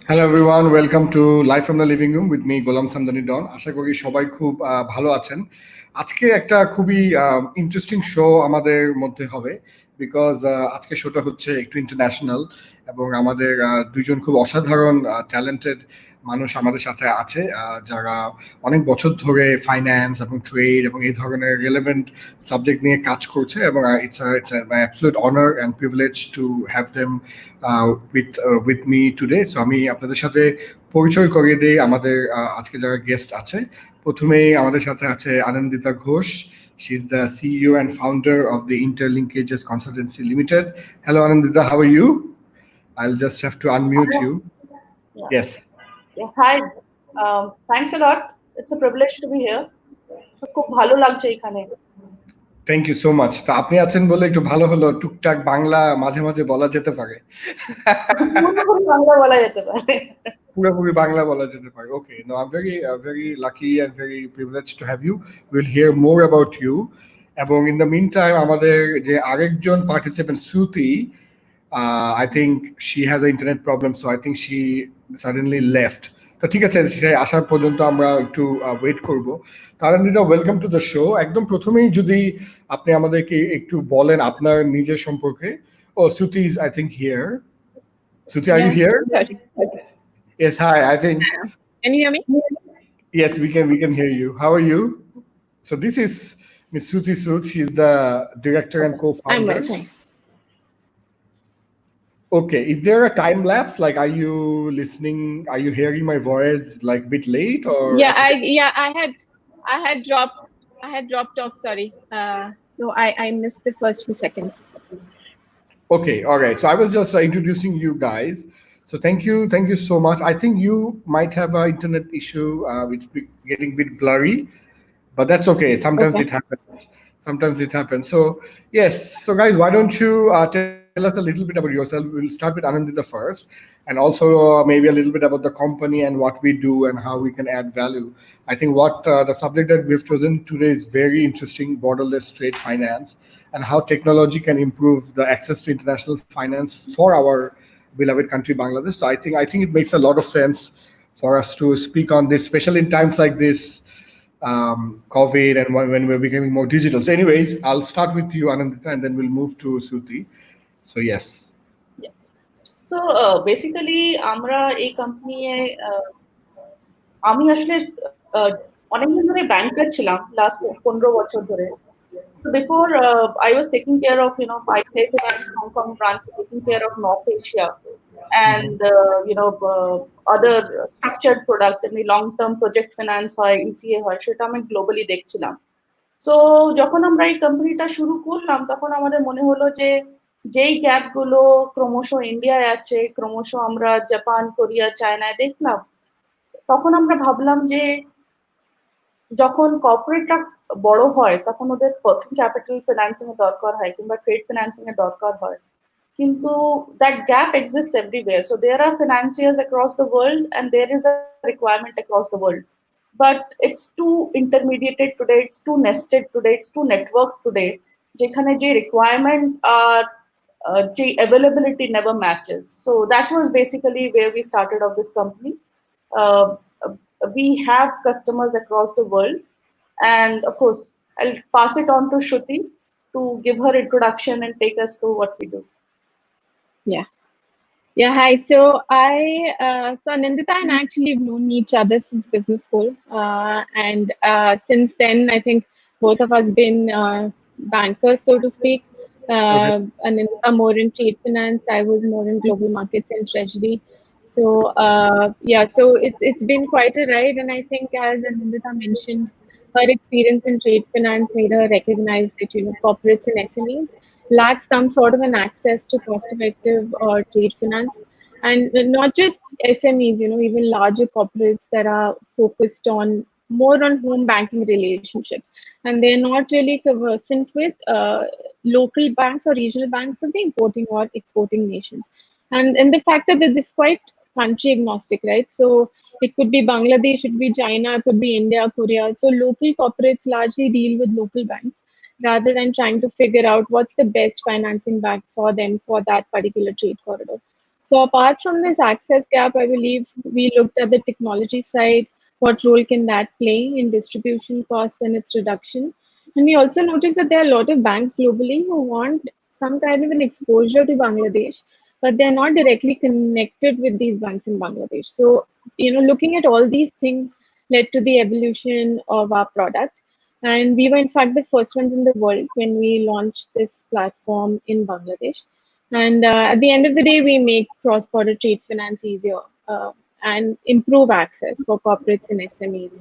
Hello everyone, welcome to Live from the Living Room with me গোলাম সামদানি ডন। আশা করি সবাই খুব ভালো আছেন। আজকে একটা খুবই ইন্টারেস্টিং শো আমাদের মধ্যে হবে, বিকজ আজকে শোটা হচ্ছে একটু ইন্টারন্যাশনাল এবং আমাদের দুইজন খুব অসাধারণ ট্যালেন্টেড মানুষ আমাদের সাথে আছে, যারা অনেক বছর ধরে ফাইন্যান্স এবং ট্রেড এবং এই ধরনের রিলেভেন্ট সাবজেক্ট নিয়ে কাজ করছে, এবং it's my absolute honour and privilege to have them with me today. So আমি আপনাদের সাথে পরিচয় করিয়ে দিই আমাদের আজকে যারা গেস্ট আছে। প্রথমেই আমাদের সাথে আছে Anandita Ghosh. She is the CEO and founder of the Interlinkages Consultancy Limited. Hello Anandita, how are you? I'll just have to unmute you. Yeah. Yes. Yeah, hi. Thanks a lot. It's a privilege to be here. খুব ভালো লাগছে এখানে। Thank you so much. তো আপনি আছেন বলে একটু ভালো হলো, টুকটাক বাংলা মাঝে মাঝে বলা যেতে পারে। পুরোপুরি বাংলা বলা যেতে পারে। পুরোপুরি বাংলা বলা যেতে পারে। Okay, no I am very lucky and very privileged to have you. We'll hear more about you. এবং in the meantime আমাদের যে আরেকজন participant Shruti, I think she has an internet problem, so I think she suddenly left. তো ঠিক আছে, সে আসার পর্যন্ত আমরা একটু ওয়েট করব। তারান্দিতা, ওয়েলকাম টু দ্য শো। একদম প্রথমেই যদি আপনি আমাদেরকে একটু বলেন আপনার নিজের সম্পর্কে। ও Shruti is I think here. Shruti, are you here? Yes, hi. I think. Can you hear me? Yes, we can hear you. How are you? So this is Ms. Shruti Sood. She is the director and co-founder. I'm well, thanks. Okay, is there a time lapse? Like, are you listening? Are you hearing my voice like a bit late or Yeah, at the I had dropped off. Sorry. So I missed the first 2 seconds. Okay, all right. So I was just introducing you guys. So thank you so much. I think you might have an internet issue. It's getting a bit blurry, but that's okay. Sometimes Okay. it happens. Sometimes it happens. So yes. So guys, why don't you tell us a little bit about yourself? We'll start with Anandita first, and also maybe a little bit about the company and what we do and how we can add value. I think what the subject that we've chosen today is very interesting: borderless trade finance and how technology can improve the access to international finance for our beloved country Bangladesh. So I think it makes a lot of sense for us to speak on this, especially in times like this, COVID, and when we're becoming more digital. So, anyways, I'll start with you, Anandita, and then we'll move to Suti. So, yes. Yeah. So basically আমরা এই company আমি আসলে অনেকদিন ধরে ব্যাংকার ছিলাম last 15 বছর ধরে. So before I was taking care of ICICI Bank Hong Kong branch, taking care of North Asia and other structured products and the long term project finance হয় ECA হয় সেটা আমি গ্লোবালি দেখছিলাম. সো যখন আমরা এই কোম্পানিটা শুরু করলাম তখন আমাদের মনে হলো যে যেই গ্যাপ গুলো ক্রমশ ইন্ডিয়ায় আছে, ক্রমশ আমরা জাপান, কোরিয়া, চায়নায় দেখলাম, তখন আমরা ভাবলাম যে যখন কর্পোরেটরা বড় হয় তখন ওদের ওয়ার্কিং ক্যাপিটাল ফিনান্সিং এর দরকার হয় কিংবা ট্রেড ফিনান্সিং এর দরকার হয়, কিন্তু that gap exists everywhere. So there are financiers across the world and there is a requirement across the world, but it's too intermediated today, it's too nested today, it's too networked today, যেখানে যে requirement আর যে availability never matches. So that was basically where we started off this company. uh, we have customers across the world, and of course I'll pass it on to Shruti to give her introduction and take us through what we do. Yeah. Yeah, hi. So Nandita and I actually have known each other since business school, and since then I think both of us been bankers, so to speak. Okay. Nandita more in trade finance, I was more in global markets and treasury. So it's been quite a ride, and I think as Nandita mentioned, her experience in trade finance made her recognize that corporates and SMEs lack some sort of an access to cost-effective trade finance, and not just SMEs, even larger corporates that are focused on more on home banking relationships, and they're not really conversant with local banks or regional banks of the importing or exporting nations, and the fact that this is quite country agnostic, right? So it could be Bangladesh, it could be China, it could be India, Korea. So local corporates largely deal with local banks rather than trying to figure out what's the best financing bank for them for that particular trade corridor. So apart from this access gap, I believe we looked at the technology side. What role can that play in distribution cost and its reduction? And we also noticed that there are a lot of banks globally who want some kind of an exposure to Bangladesh, but they're not directly connected with these banks in Bangladesh. So, looking at all these things led to the evolution of our product. And we were, in fact, the first ones in the world when we launched this platform in Bangladesh. And at the end of the day, we make cross-border trade finance easier and improve access for corporates and SMEs,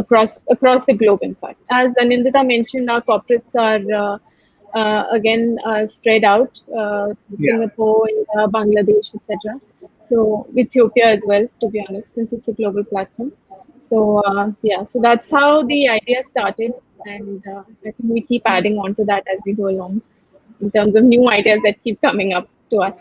across the globe. In fact, as Anindita mentioned, our corporates are again spread out, Yeah. Singapore, India, Bangladesh, etc. So Ethiopia as well, to be honest, since it's a global platform. So that's how the idea started, and I think we keep adding on to that as we go along in terms of new ideas that keep coming up to us.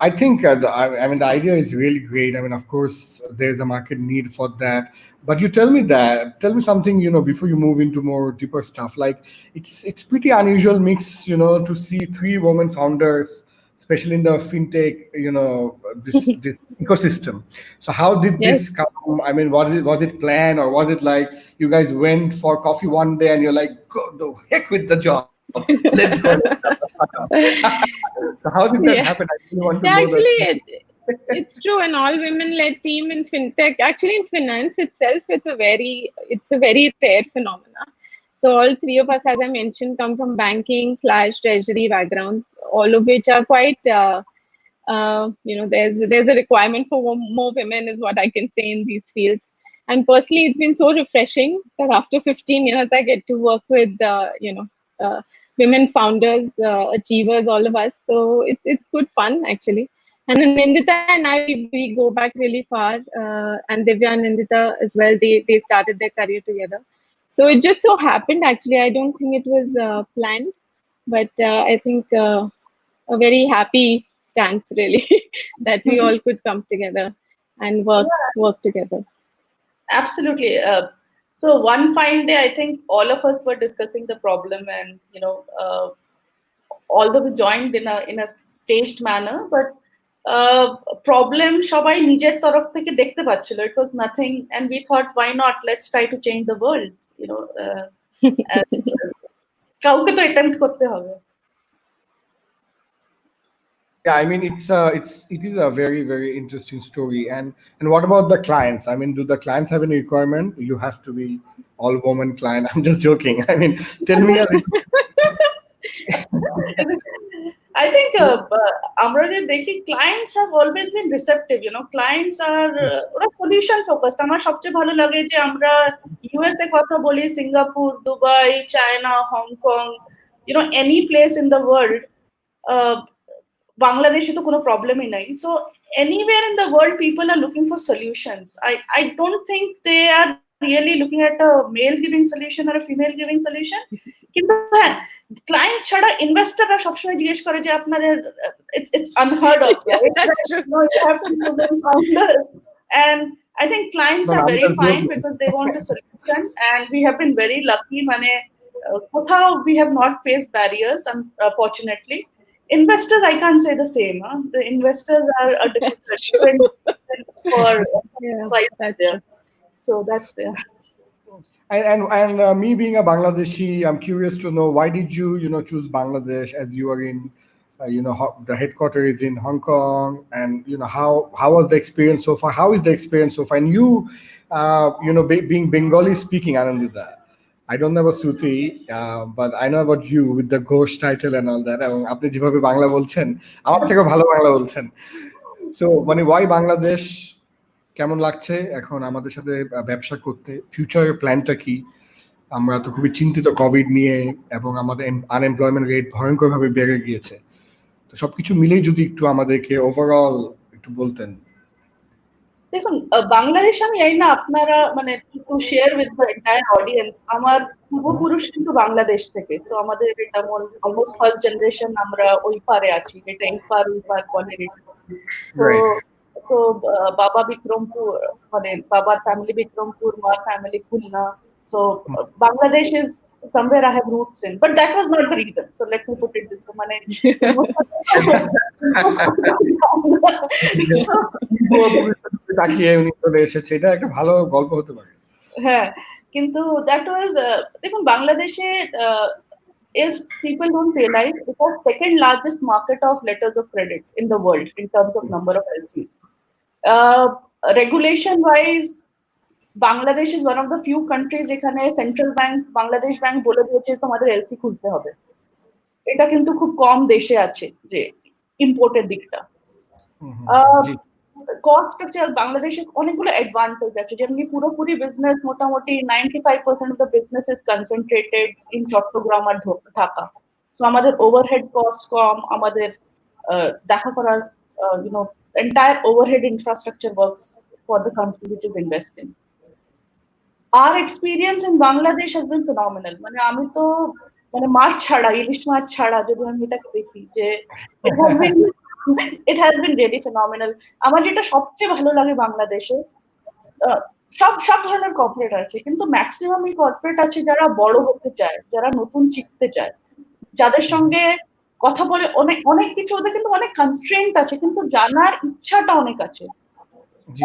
I think I mean the idea is really great. I mean, of course, there's a market need for that. But tell me something, before you move into more deeper stuff. Like it's pretty unusual mix, to see three women founders, especially in the fintech, this ecosystem. So how did this Yes. come? I mean, was it planned, or was it like you guys went for coffee one day and you're like, go the heck with the job, let's go, let's start a startup. So how did that Yeah. happen? I really want to Yeah, know the actually, story. it's true. An all women-led team in fintech, actually in finance itself, it's a very rare phenomena. So all three of us, as I mentioned, come from banking / treasury backgrounds, all of which are quite, there's a requirement for more women, is what I can say in these fields. And personally, it's been so refreshing that after 15 years, I get to work with, women founders, achievers, all of us. So it's good fun actually. And Nindita and I, we go back really far, and Divya and Nindita as well. They started their career together. So it just so happened actually. I don't think it was planned, but I think a very happy stance really that we all could come together and work together. Absolutely. So one fine day, I think all of us were discussing the problem, and although we joined in a staged manner, but problem সবাই নিজের তরফ থেকে দেখতে পাচ্ছিল. It was nothing, and we thought, why not? Let's try to change the world. কাউকে তো attempt করতে হবে. Yeah, I mean, it is a very, very interesting story. And what about the clients? I mean, do the clients have any requirement? You have to be all woman client. I'm just joking. I mean, tell me a little. I think আমরা যে দেখি clients have always been receptive. Clients are ওরা solution focused. আমার সবচেয়ে ভালো লাগে যে আমরা USA কথা বলি, Singapore, Dubai, China, Hong Kong, any place in the world. বাংলাদেশে তো কোনো প্রবলেমই নাই. So anywhere in the world, people are looking for solutions. I don't think they are really looking at a male giving solution or a female giving solution. কিন্তু হ্যাঁ, client ছাড়া ইনভেস্টররা সবসময় জিজ্ঞেস করে যে আপনাদের it's unheard of. That's true. You have to know them founders. And I think clients are very fine because they want a solution, and we have been very lucky. মানে কোথাও we have not faced barriers, unfortunately. Investors, I can't say the same. The investors are a different for That's there. So that's there. And me being a Bangladeshi, I'm curious to know, why did you choose Bangladesh, as you are in the headquarters is in Hong Kong, and how was the experience so far? How is the experience so far? And you being Bengali speaking, Anandita, I don't know about Suti, but I know about you with the ghost title and all that. এবং আপনি যেভাবে বাংলা বলছেন, আমার থেকেও ভালো বাংলা বলছেন. So মানে why Bangladesh? কেমন লাগছে এখন আমাদের সাথে ব্যবসা করতে? ফিউচারের প্ল্যানটা কি? আমরা তো খুবই চিন্তিত কোভিড নিয়ে, এবং আমাদের আনএমপ্লয়মেন্ট রেট ভয়ঙ্করভাবে বেড়ে গিয়েছে. তো সবকিছু মিলেই যদি একটু আমাদেরকে ওভারঅল একটু বলতেন. দেখুন, বাংলাদেশ আমি জানি না আপনারা মানে to share with the entire audience, আমার পূর্বপুরুষ কিন্তু বাংলাদেশ থেকে. সো আমাদের এটা অলমোস্ট ফার্স্ট জেনারেশন, আমরা ওই পারে আছি, যেটা এই পার ওই পার বলে. তো বাবা বিক্রমপুর, মানে বাবার ফ্যামিলি বিক্রমপুর, মার family Khulna. So Bangladesh is somewhere I have roots in, but that was not the reason. So let me put it this way. মানে তাকিয়ে উনি চলে এসেছে, এটা একটা ভালো গল্প হতে পারে. হ্যাঁ, কিন্তু that was দেখুন, বাংলাদেশে is, people don't realize, it was second largest market of letters of credit in the world in terms of number of LCs. Regulation wise, Bangladesh is one of the few countries যেখানে central bank, Bangladesh bank বলে দিয়েছে তোমাদের LC খুলতে হবে. এটা কিন্তু খুব কম দেশে আছে যে ইম্পোর্টের দিকটা. কস্ট স্ট্রাকচার বাংলাদেশে অনেকগুলো অ্যাডভান্টেজ আছে, যেমনি পুরোপুরি বিজনেস মোটামুটি 95% of the business is concentrated in Chattogram আর ঢাকা. সো আমাদের ওভারহেড কস্ট কম, আমাদের দেখা করার entire overhead infrastructure works for the country which is investing. Our experience in Bangladesh has been phenomenal. মানে আমি তো মানে মাছ ছাড়া, ইলিশ মাছ ছাড়া যদি আমি এটাকে দেখি, যে it has been really phenomenal. আমার যেটা সবচেয়ে ভালো লাগে বাংলাদেশে, সব ধরনের কর্পোরেট আছে, কিন্তু ম্যাক্সিমাম এই কর্পোরেট আছে যারা বড় হতে চায়, যারা নতুন শিখতে চায়, যাদের সঙ্গে কথা বলে অনেক কিছু, ওদের কিন্তু অনেক কনস্ট্রেন্ট আছে, কিন্তু জানার ইচ্ছাটা অনেক আছে,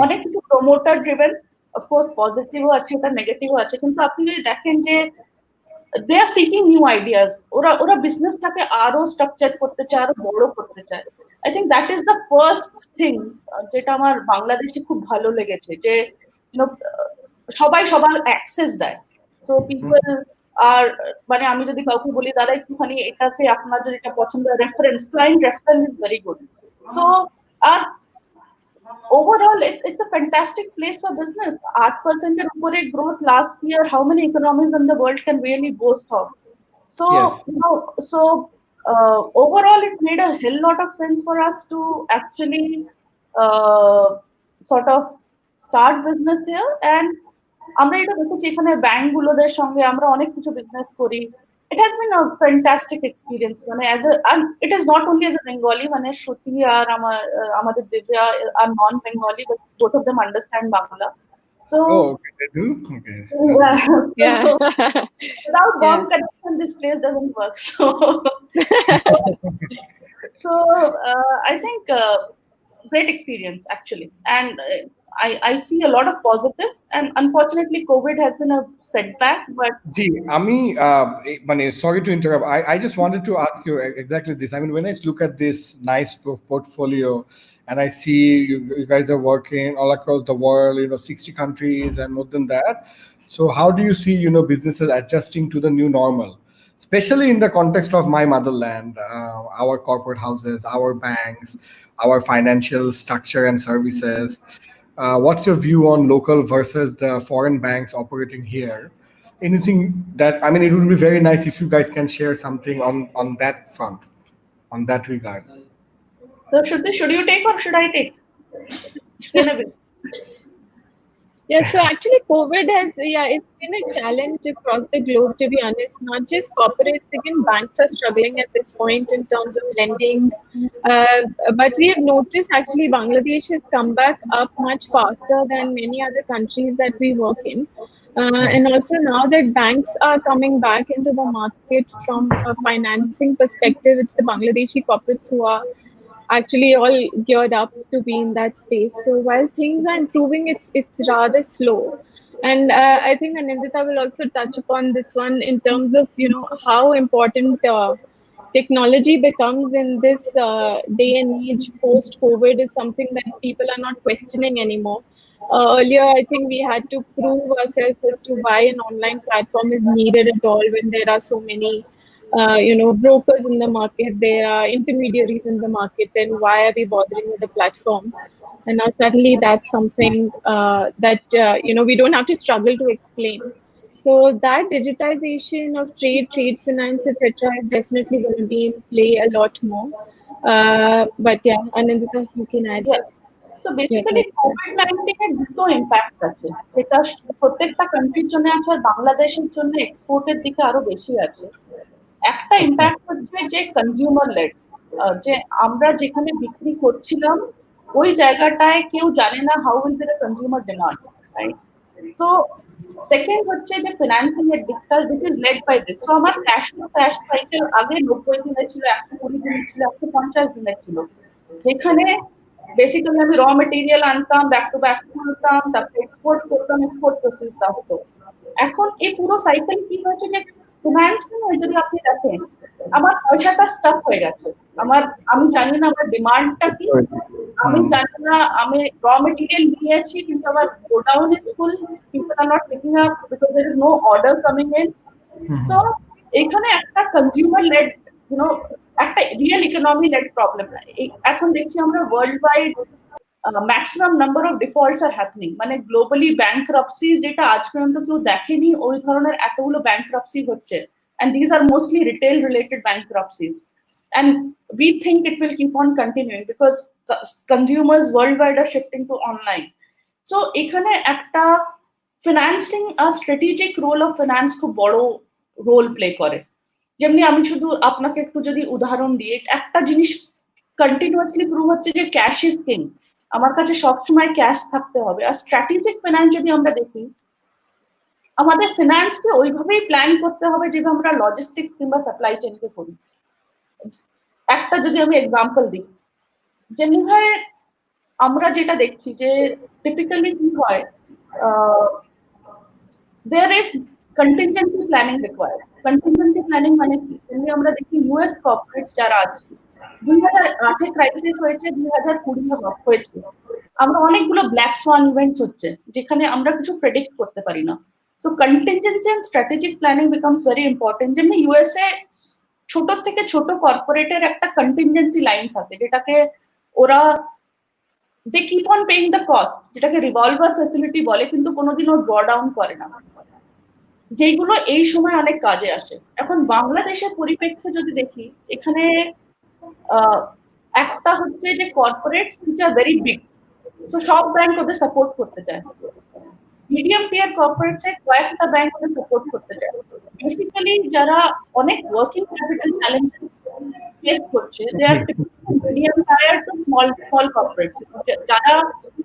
অনেক কিছু প্রমোটার ড্রিভেন, অফকোর্স পজিটিভও আছে, এটা নেগেটিভও আছে, কিন্তু আপনি যদি দেখেন যে they are seeking new ideas, ওরা বিজনেসটাকে আরো স্ট্রাকচার করতে চায়, আরো বড় করতে চায়. I think that is the first thing যেটা আমার বাংলাদেশে খুব ভালো লেগেছে, যে সবাই সবার অ্যাক্সেস দেয়. So people আর মানে আমি যদি কাউকে বলি দাদা একটুখানি এটাকে আপনার যদি এটা পছন্দ reference client reference is very good so আর overall it's a fantastic place for business 8% এর উপরে growth last year how many economies in the world can really boast of so Yes. you know so overall it made a hell lot of sense for us to actually uh, sort of start business here and আমরা এটা দেখেছি এখানে ব্যাংকগুলোদের সঙ্গে আমরা অনেক কিছু business করি it has been a fantastic experience মানে as a and it is not only as a Bengali মানে শ্রুতি আর আমাদের Divya are non Bengali but both of them understand Bangla so Oh, okay, they do? Okay. Yeah. without bomb Yeah. connection this place doesn't work so I think great experience actually and I see a lot of positives and unfortunately COVID has been a setback but Gee, Ami, sorry to interrupt. I just wanted to ask you exactly this. I mean, when I look at this nice portfolio and I see you guys are working all across the world, 60 countries and more than that. So how do you see, businesses adjusting to the new normal, especially in the context of my motherland, our corporate houses, our banks, our financial structure and services? What's your view on local versus the foreign banks operating here? Anything that, I mean, it would be very nice if you guys can share something on that front, on that regard. so should you take or should I take Yeah, so actually COVID has, it's been a challenge across the globe, to be honest. Not just corporates, even banks are struggling at this point in terms of lending. But we have noticed actually Bangladesh has come back up much faster than many other countries that we work in. And also now that banks are coming back into the market from a financing perspective, it's the Bangladeshi corporates who are actually all geared up to be in that space. So while things are improving, it's rather slow. And I think Anindita will also touch upon this one in terms of how important technology becomes in this day and age post COVID is something that people are not questioning anymore. Earlier, I think we had to prove ourselves as to why an online platform is needed at all when there are so many brokers in the market, there are intermediaries in the market, then why are we bothering with the platform? And now suddenly that's something that, we don't have to struggle to explain. So that digitization of trade finance, etc., is definitely going to be in play a lot more. But yeah, Anindita, you can add. yeah so basically COVID-19 এর দুটো impact আছে যেটা প্রত্যেকটা কান্ট্রির জন্য আছে আর বাংলাদেশের জন্য এক্সপোর্টের দিকে আরো বেশি আছে একটা ইম্প্যাক্ট হচ্ছে যে কনজিউমার লেড যে আমরা যেখানে বিক্রি করছিলাম ওই জায়গাটায় কেউ জানে না how will be the consumer demand right so second হচ্ছে যে ফিনান্সিং এর দিকটা which is led by this so আমার ক্যাশ টু ক্যাশ সাইকেল আগে 90 দিনের ছিল 120 দিনের ছিল 150 দিনের ছিল যেখানে বেসিক্যালি আমি র মেটেরিয়াল আনতাম ব্যাক টু ব্যাক খুলতাম তারপর এক্সপোর্ট করতাম এক্সপোর্ট প্রসিডস আসতো এখন এই পুরো সাইকেল কি হয়েছে যে ফিনান্সিং যদি আপনি দেখেন আমার পয়সাটা স্টাক হয়ে গেছে আমি জানি না আমার ডিমান্ডটা কি আমি জানি না আমি র মেটেরিয়াল নিয়েছি কিন্তু আমার godown is full people are not picking up because there is no order coming in so এখানে একটা কনজিউমার লেড একটা রিয়েল ইকোনমি লেড প্রবলেম এখন দেখছি আমরা world wide maximum number of defaults are happening মানে গ্লোবালি ব্যাংকরাপসিজ যেটা আজ পর্যন্ত কেউ দেখেনি ওই ধরনের এতগুলো ব্যাংকরাপসি হচ্ছে and these are mostly retail related bankruptcies and we think it will keep on continuing because consumers worldwide are shifting to online so এখানে একটা financing a strategic role of finance খুব বড় রোল প্লে করে যেমনি আমি শুধু আপনাকে একটু যদি উদাহরণ দিই একটা জিনিস কন্টিনিউয়াসলি প্রুভ হচ্ছে যে ক্যাশ ইজ কিং আমার কাছে সবসময় ক্যাশ থাকতে হবে আর স্ট্র্যাটেজিক ফিনান্স যদি আমরা দেখি আমাদের ফিনান্সকে ওইভাবেই প্ল্যান করতে হবে যেভাবে আমরা লজিস্টিক্স কিংবা সাপ্লাই চেইনকে করি একটা যদি আমি এক্সাম্পল দিই যেভাবে আমরা যেটা দেখছি যে টিপিক্যালি কি হয় there is contingency planning required contingency planning মানে কি যেমনি আমরা দেখি ইউএস কর্পোরেটস যারা আছে 2008 এ ক্রাইসিস হয়েছে 2020 হয়েছে আমরা অনেকগুলো ব্ল্যাক সোয়ান ইভেন্টস হচ্ছে যেখানে আমরা কিছু প্রেডিক্ট করতে পারি না So contingency and strategic planning becomes very important. যেমনি ইউএসএ ছোট থেকে ছোট কর্পোরেটের একটা কন্টিনজেন্সি লাইন থাকে, যেটাকে ওরা they keep on paying the cost, যেটাকে রিভলভার ফ্যাসিলিটি বলে, কিন্তু কোনোদিনও ড্র ডাউন করে না, যেগুলো এই সময় অনেক কাজে আসে। এখন বাংলাদেশের পরিপ্রেক্ষে যদি দেখি, এখানে একটা হচ্ছে যে corporates which are very big, তো সব ব্যাংক ওদের সাপোর্ট করতে চায়। মিডিয়াম টিয়ার কর্পোরেটসে কয়েকটা ব্যাংক ওদের সাপোর্ট করতে চায়। বেসিক্যালি যারা অনেক ওয়ার্কিং ক্যাপিটাল চ্যালেঞ্জেস ফেস করছে, they are medium tier two small corporates, যারা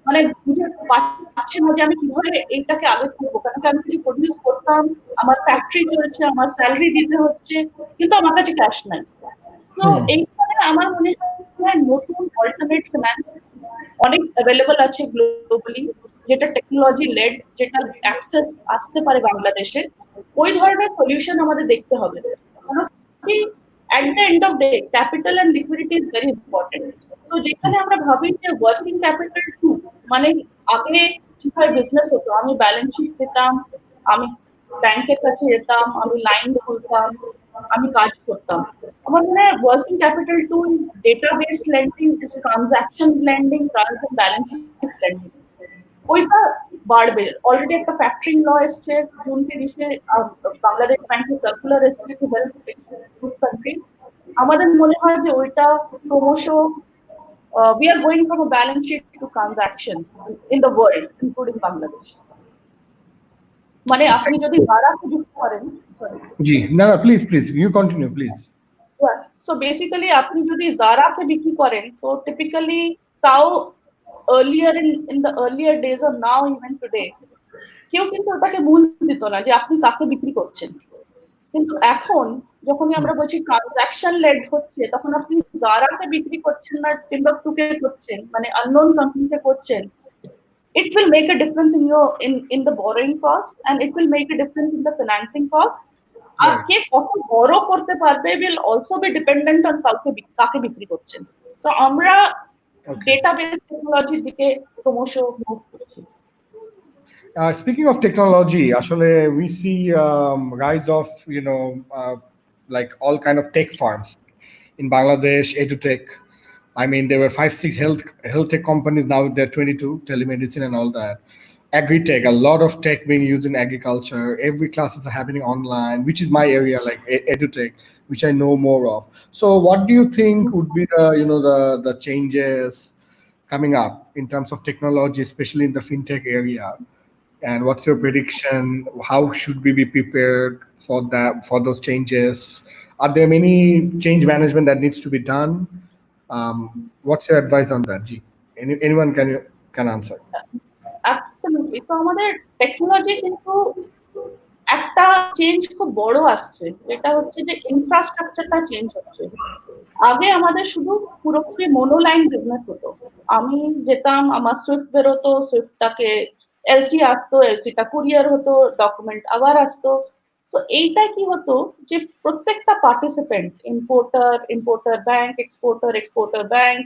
মানে বুঝে পাচ্ছে না যে আমি কিভাবে এইটাকে আগে করবো, কারণ আমি কিছু প্রডিউস করতাম, আমার ফ্যাক্টরি চলছে, আমার স্যালারি দিতে হচ্ছে, কিন্তু আমার কাছে ক্যাশ নাই। তো এইখানে আমার মনে হয় নতুন অল্টারনেট ফিনান্স অনেক অ্যাভেলেবল আছে গ্লোবালি, যেটা টেকনোলজি লেড, যেটা অ্যাক্সেস আসতে পারে বাংলাদেশে। ওই ধরনের সলিউশন আমাদের দেখতে হবে। at the end of the day, capital and liquidity is very important. So যেখানে আমরা ভাবি যে ওয়ার্কিং ক্যাপিটাল টু মানে আগে কিভাবে বিজনেস হতো, আমি ব্যালেন্স শিট দিতাম, আমি ব্যাংকের কাছে যেতাম, আমি লাইন খুলতাম, আমি কাজ করতাম। আমার মনে হয় working capital too is data based lending, is transaction lending rather than balance sheet lending. ওইটা বাড়বে। অলরেডি একটা ফ্যাক্টরিং ল এসছে জুন 30-এ, বাংলাদেশ ব্যাংকের সার্কুলার এসছে টু হেল্প গ্রুপ কান্ট্রিজ। আমাদের মনে হয় যে ওইটা ক্রমশ we are going from a balance sheet to transaction in the world, including Bangladesh. মানে আপনি যদি জারাকে যুক্ত করেন, জি না please you continue please. So basically আপনি যদি জারাকে বিক্রি করেন, তো টিপিক্যালি তাও earlier in the earlier days or now even today, কেউ কিন্তু ওটাকে মূল দিত না যে আপনি কাকে বিক্রি করছেন। কিন্তু এখন যখনই আমরা বলছি ট্রানজাকশন লেড হচ্ছে, তখন আপনি জারাকে বিক্রি করছেন না টিম্বাকটুকে করছেন, মানে আননোন কোম্পানিতে করছেন, it will make a difference in the borrowing cost, and it will make a difference in the financing cost. আর কে কত বড় করতে পারবে will also be dependent on কাকে বিক্রি করছেন। তো আমরা ডেটাবেস টেকনোলজির দিকে ক্রমশ মুভ করছি। Speaking of technology, actually we see rise of like all kind of tech firms in Bangladesh, edutech. I mean, there were 5-6 health tech companies. Now there are 22, telemedicine and all that. Agri-tech, a lot of tech being used in agriculture. Every classes are happening online, which is my area, like edutech, which I know more of. So what do you think would be the changes coming up in terms of technology, especially in the fintech area? And what's your prediction? How should we be prepared for those changes? Are there many change management that needs to be done? What's your advice on that, G? Anyone can answer. Absolutely. So আমাদের technology কিন্তু একটা change খুব বড় আসছে, যেটা হচ্ছে যে ইনফ্রাস্ট্রাকচারটা change হচ্ছে। আগে আমাদের শুধু পুরোপুরি মোনোলাইন বিজনেস হতো, আমি যেতাম, আমার সুইফট বেরোতো, সুইফটটাকে এলসি আসতো, এলসিটা কুরিয়ার হতো, ডকুমেন্ট আবার আসতো। তো এইটা কি হতো যে প্রত্যেকটা participant, importer bank, exporter bank,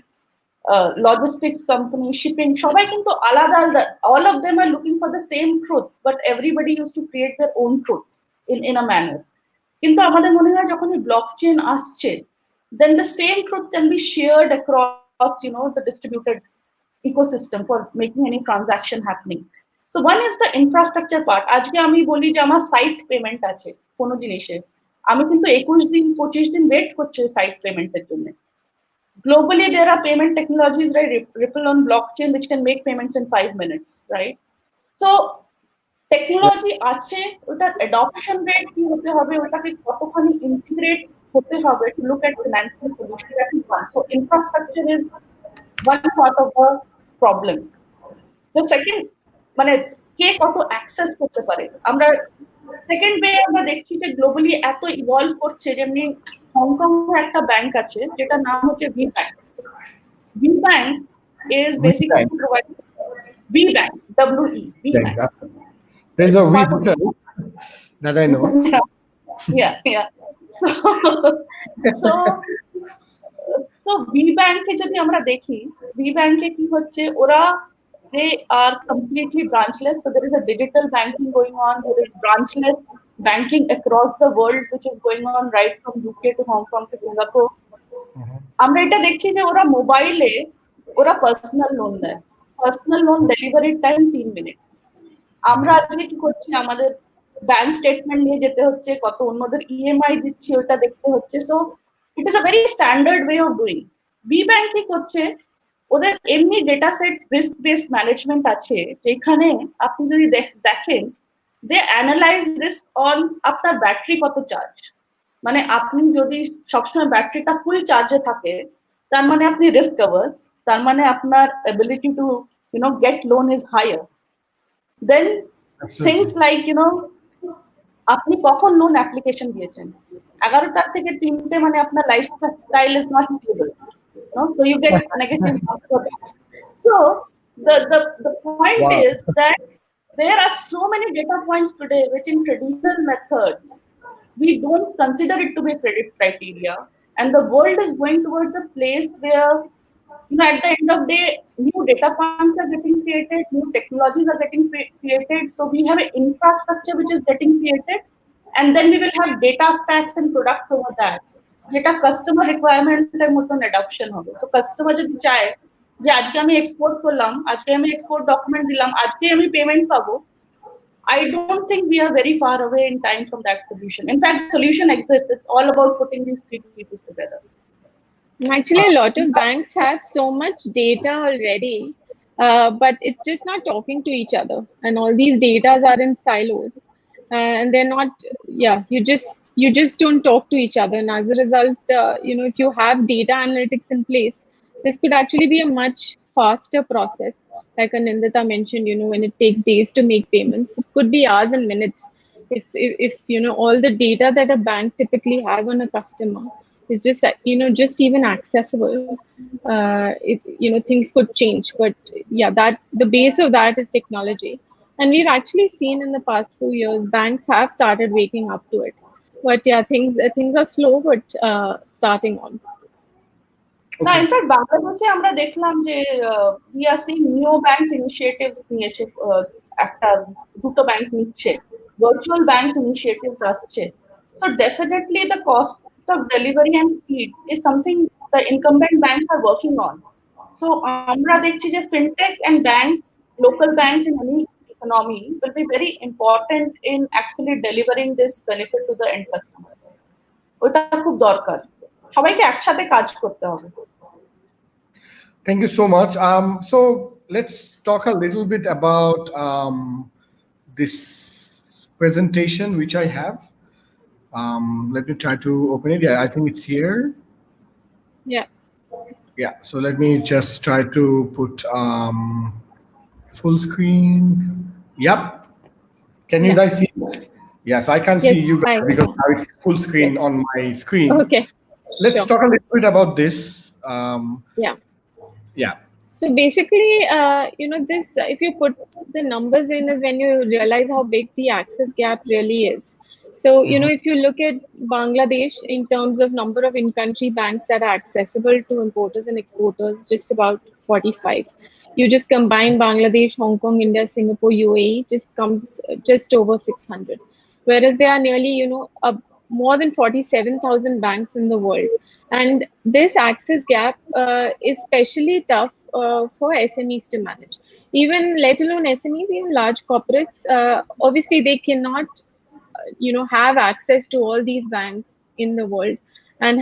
logistics company, shipping, সবাই কিন্তু আলাদা আলাদা, all of them are looking for the same truth, but everybody used to create their own truth in a manner. কিন্তু আমাদের মনে হয় যখন ব্লকচেন আসছে, then the same truth can be shared across the distributed ecosystem for making any transaction happening. So one is the infrastructure part. আজকে আমি বলি যে আমার সাইট পেমেন্ট আছে কোনো জিনিসে, আমি কিন্তু 21-25 দিন ওয়েট করছি সাইট পেমেন্টের জন্য। Globally, there are payment technologies, right? Ripple on blockchain, which can make payments in 5 minutes, right? So, technology আছে, ওটার adoption rate কি হতে হবে, ওটাকে কতখানি integrate হতে হবে to look at financial solution. That is one. So, infrastructure is one part of the problem. The second, মানে কে কত access করতে পারে। আমরা সেকেন্ড ওয়ে আমরা দেখছি যে গ্লোবালি এত ইভলভ করছে, যেমনি হংকং একটা ব্যাংক আছে যেটার নাম হচ্ছে V bank. V bank is basically providing V bank, WE, V bank. There's a we that I know. Yeah. So V ব্যাংকে যদি আমরা দেখি, ভি ব্যাংকে কি হচ্ছে, ওরা they are completely branchless. So there is a digital banking going on. There is branchless banking across the world, which is going on right from UK to Hong Kong to Singapore. আমরা এটা দেখছি যে ওরা মোবাইলে ওরা personal loan দেয়, personal loan ডেলিভারির time 3 minute. আমরা আজকে কি করছি, আমাদের ব্যাংক স্টেটমেন্ট নিয়ে যেতে হচ্ছে, কত অন্যদের ইএমআই দিচ্ছি ওটা দেখতে হচ্ছে। So it is a very standard way of doing. B bank কি করছে, ওদের এমনি data set risk based management আছে, যেখানে আপনি যদি দেখেন দে অ্যানালাইজ রিস্ক অন আপনার ব্যাটারি কত চার্জ। মানে আপনি যদি সবসময় ব্যাটারিটা ফুল চার্জে থাকে, তার মানে আপনি রিস্ক অ্যাভার্স, তার মানে আপনার ability to get loan is higher. Then things like আপনি কখন লোন অ্যাপ্লিকেশন দিয়েছেন, 11টার থেকে 3টে মানে আপনার lifestyle is not stable, so you get negative marks for that. So the point is that there are so many data points today which in traditional methods we don't consider it to be credit criteria, and the world is going towards a place where at the end of the day new data points are getting created, new technologies are getting created, so we have an infrastructure which is getting created, and then we will have data stacks and products over that যেটা customer রিকোয়ারমেন্টের মতন adoption হবে। So customer যদি চায় যে আজকে আমি export করলাম, আজকে আমি এক্সপোর্ট ডকুমেন্ট দিলাম, আজকে আমি পেমেন্ট পাবো, I don't think we are very far away in time from that solution. In fact, solution exists. It's all about putting these three pieces together. Actually, a lot of banks have so much data already, but it's just not talking to each other, and all these data are in silos, and they're not. Yeah, you just don't talk to each other, and as a result, if you have data analytics in place, this could actually be a much faster process. Like Anindita mentioned, when it takes days to make payments, it could be hours and minutes. If all the data that a bank typically has on a customer is just even accessible, things could change. But yeah, that the base of that is technology, and we've actually seen in the past few years banks have started waking up to it. But yeah, things are slow, but starting on. না, in fact বাংলাদেশে আমরা দেখলাম যে we are seeing new bank initiatives নিয়েছে, একটা দুটো bank নিচ্ছে, virtual bank initiatives আসছে। So definitely the cost of delivery and speed is something the incumbent banks are working on. So আমরা দেখছি যে fintech and banks, local banks in any economy will be very important in actually delivering this benefit to the end customers. ওটা খুব দরকার, সবাইকে একসাথে কাজ করতে হবে। Thank you so much. So let's talk a little bit about this presentation which I have. Let me try to open it. Yeah, I think it's here. Yeah. Yeah, so let me just try to put full screen. Yep. Can you guys see it? Yes, I can see you guys because now it's full screen on my screen. Okay. Let's talk a little bit about this. Yeah. So basically, this, if you put the numbers in, is when you realize how big the access gap really is. So, if you look at Bangladesh in terms of number of in-country banks that are accessible to importers and exporters, just about 45. You just combine Bangladesh, Hong Kong, India, Singapore, UAE, just comes just over 600. Whereas there are nearly, more than 47,000 banks in the world. And this access gap is especially tough for SMEs to manage. Even let alone SMEs, even large corporates, obviously they cannot, have access to all these banks in the world. And,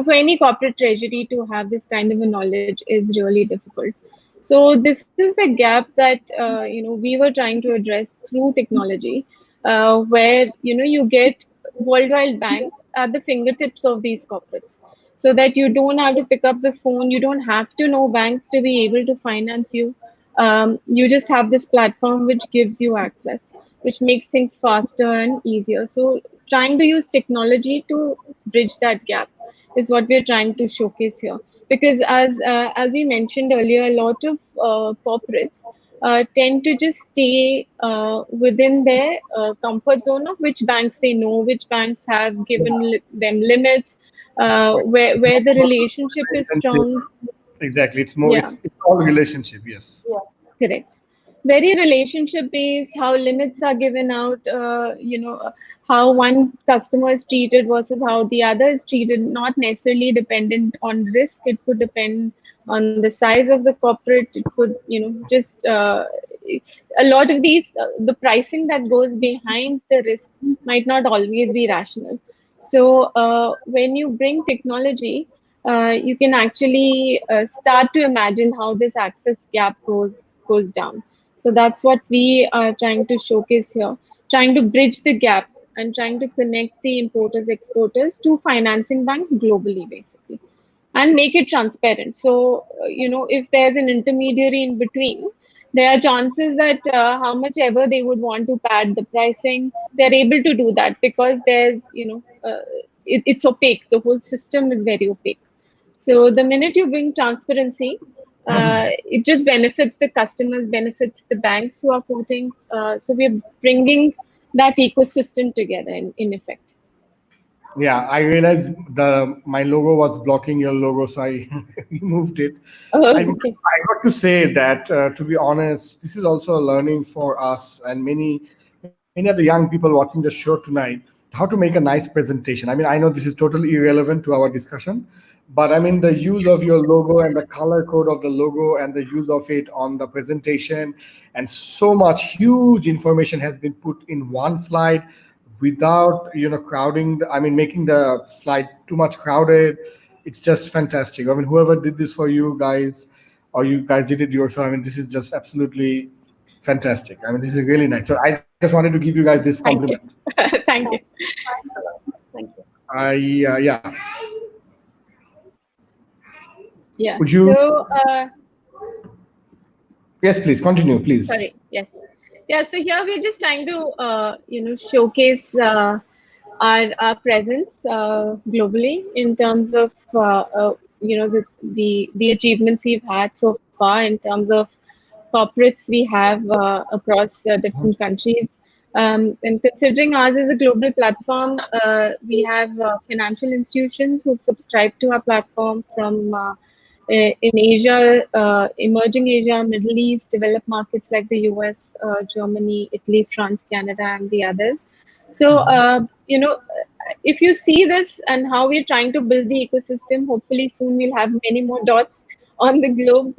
for any corporate treasury to have this kind of a knowledge is really difficult. So this is the gap that, we were trying to address through technology, where, you get worldwide banks at the fingertips of these corporates, so that you don't have to pick up the phone, you don't have to know banks to be able to finance you. You just have this platform which gives you access, which makes things faster and easier. So trying to use technology to bridge that gap is what we're trying to showcase here. Because as we mentioned earlier, a lot of corporates tend to just stay within their comfort zone of which banks they know, which banks have given them limits, where the relationship is strong. Exactly, it's more. It's all relationship. Yes. Yeah. Correct. Very relationship based, how limits are given out, how one customer is treated versus how the other is treated, not necessarily dependent on risk. It could depend on the size of the corporate. It could, just a lot of these, the pricing that goes behind the risk might not always be rational. So when you bring technology, you can actually start to imagine how this access gap goes down. So that's what we are trying to showcase here, trying to bridge the gap and trying to connect the importers exporters to financing banks globally, basically, and make it transparent. So if there's an intermediary in between, there are chances that how much ever they would want to pad the pricing, they're able to do that because there's it's opaque. The whole system is very opaque. So the minute you bring transparency, it just benefits the customers, benefits the banks who are quoting. So we're bringing that ecosystem together in effect. Yeah, I realized my logo was blocking your logo, so I removed it. Okay. I got to say that, to be honest, this is also a learning for us and many of the young people watching the show tonight, how to make a nice presentation. I mean, I know this is totally irrelevant to our discussion, but I mean, the use of your logo and the color code of the logo and the use of it on the presentation, and so much huge information has been put in one slide without crowding I mean, making the slide too much crowded. It's just fantastic. I mean, whoever did this for you guys, or you guys did it yourself, I mean, this is just absolutely fantastic. I mean, this is really nice. So I just wanted to give you guys this compliment. Thank you. Thank you. Thanks a lot. Thank you. Yeah. Yeah. Would you? So, Yes, please continue, please. sorry. Yes. Yeah. So here we're just trying to, showcase our presence globally in terms of, the achievements we've had so far in terms of corporates we have across different countries. And considering ours is a global platform, we have financial institutions who've subscribed to our platform from in Asia, emerging Asia, Middle East, developed markets like the US, Germany, Italy, France, Canada, and the others. So, if you see this and how we're trying to build the ecosystem, hopefully soon we'll have many more dots on the globe,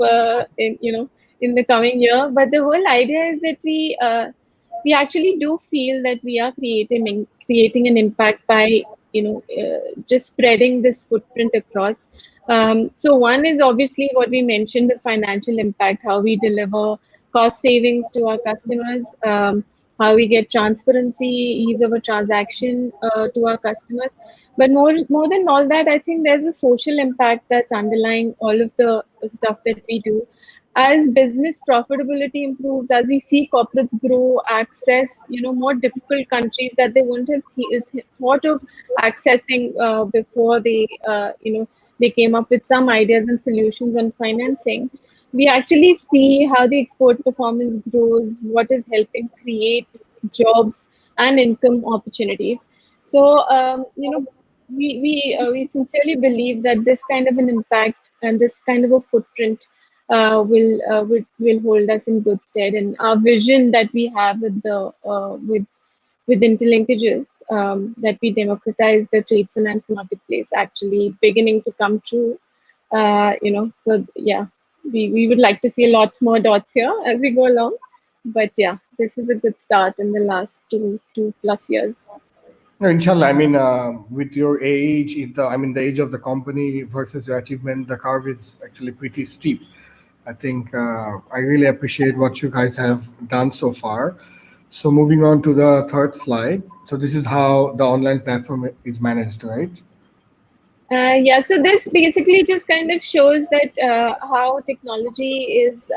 in the coming year. But the whole idea is that we actually do feel that we are creating an impact by just spreading this footprint across. So one is obviously what we mentioned, the financial impact, how we deliver cost savings to our customers, how we get transparency, ease of a transaction to our customers. But more than all that, I think there's a social impact that's underlying all of the stuff that we do. As business profitability improves, as we see corporates grow, access more difficult countries that they wouldn't have thought of accessing before they came up with some ideas and solutions on financing. We actually see how the export performance grows, what is helping create jobs and income opportunities. So, we sincerely believe that this kind of an impact and this kind of a footprint will hold us in good stead. And our vision that we have with Interlinkages, that we democratize the trade finance marketplace, actually beginning to come true. So yeah, we would like to see a lot more dots here as we go along. But yeah, this is a good start in the last two plus years. No, inshallah. I mean, with your age, the age of the company versus your achievement, the curve is actually pretty steep. I think I really appreciate what you guys have done so far. So moving on to the third slide. So this is how the online platform is managed, right? Yeah, so this basically just kind of shows that how technology is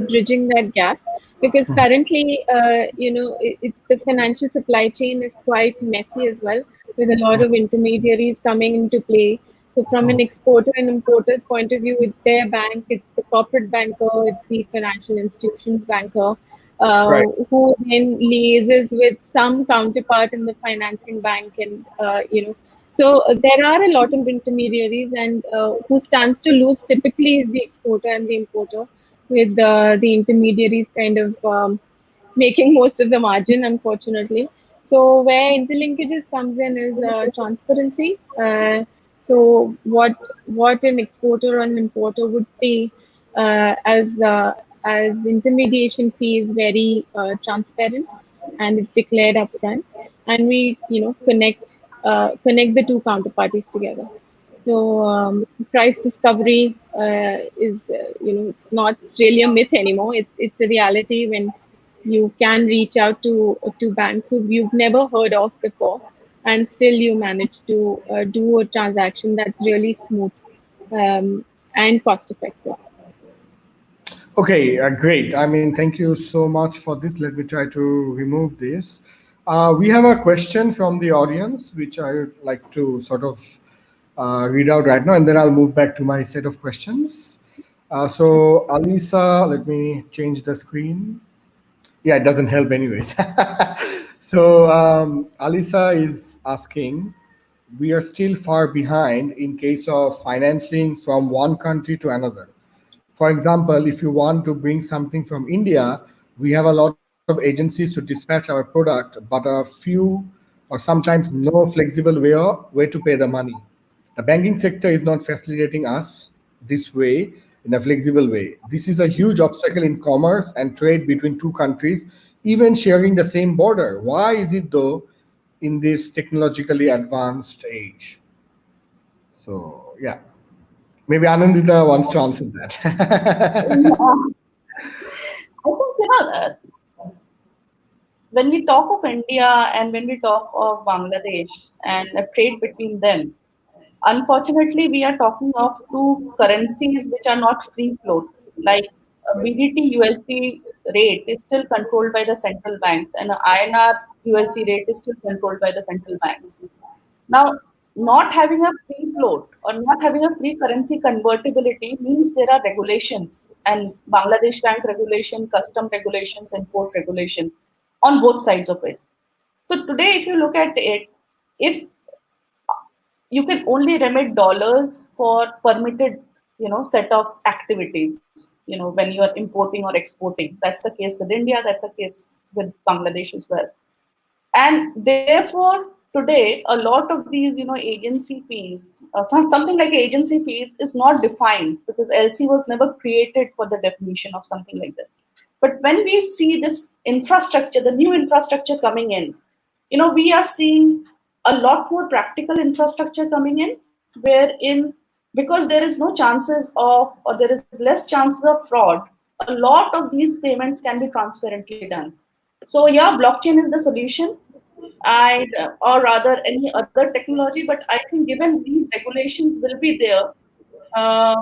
bridging that gap, because currently, the financial supply chain is quite messy as well, with a lot of intermediaries coming into play. So from an exporter and importer's point of view, it's their bank, it's the corporate banker, it's the financial institutions banker, uh, Right. who then liaises with some counterpart in the financing bank, and so there are a lot of intermediaries, and who stands to lose typically is the exporter and the importer. with the intermediaries kind of making most of the margin, unfortunately. So where interlinkages comes in is transparency. So what an exporter or an importer would pay as intermediation fee is very transparent and it's declared upfront, and we connect the two counterparties together. So price discovery is it's not really a myth anymore. It's a reality when you can reach out to banks who you've never heard of before, and still you manage to do a transaction that's really smooth and cost effective. Okay, great. I mean, thank you so much for this. Let me try to remove this. We have a question from the audience, which I would like to sort of read out right now, and then I'll move back to my set of questions. So, Alisa, let me change the screen. Yeah, it doesn't help anyways. So, Alisa is asking, we are still far behind in case of financing from one country to another. For example, if you want to bring something from India, we have a lot of agencies to dispatch our product, but a few or sometimes no flexible way to pay the money. The banking sector is not facilitating us this way in a flexible way. This is a huge obstacle in commerce and trade between two countries, even sharing the same border. Why is it though in this technologically advanced age? So yeah, maybe Anandita wants to answer that. I think, when we talk of India and when we talk of Bangladesh and a trade between them, unfortunately, we are talking of two currencies which are not free float. Like BDT USD rate is still controlled by the central banks, and a INR USD rate is still controlled by the central banks. Now, not having a free float or not having a free currency convertibility means there are regulations and Bangladesh bank regulation, custom regulations, and port regulations on both sides of it. So today, if you look at it, if you can only remit dollars for permitted, set of activities, when you are importing or exporting. That's the case with India. That's the case with Bangladesh as well. And therefore, today, a lot of these, agency fees, something like agency fees is not defined because LC was never created for the definition of something like this. But when we see this infrastructure, the new infrastructure coming in, we are seeing a lot more practical infrastructure coming in, wherein because there is no chances of, or there is less chances of fraud, a lot of these payments can be transparently done. So yeah, blockchain is the solution, and or rather any other technology. But I think given these regulations will be there, uh,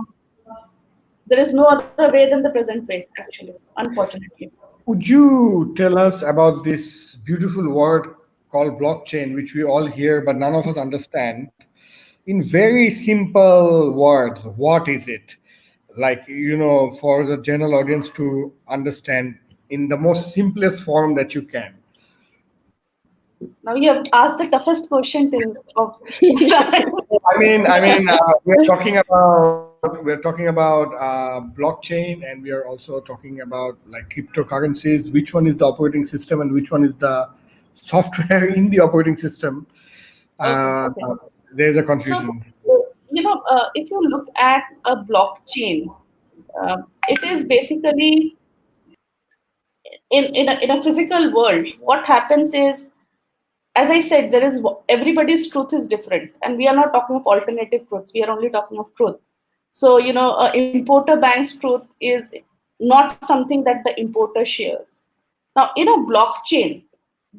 there is no other way than the present way, actually, unfortunately. Would you tell us about this beautiful word called blockchain, which we all hear but none of us understand? In very simple words, what is it? Like, for the general audience to understand in the most simplest form that you can. Now you have asked the toughest question till of we're talking about blockchain, and we are also talking about like cryptocurrencies. Which one is the operating system and which one is the software in the operating system? Uh, Okay. there's a So, confusion. if you look at a blockchain, it is basically in a physical world. What happens is, as I said, there is everybody's truth is different, and we are not talking of alternative truths. We are only talking of truth. So, importer bank's truth is not something that the importer shares. Now, in a blockchain,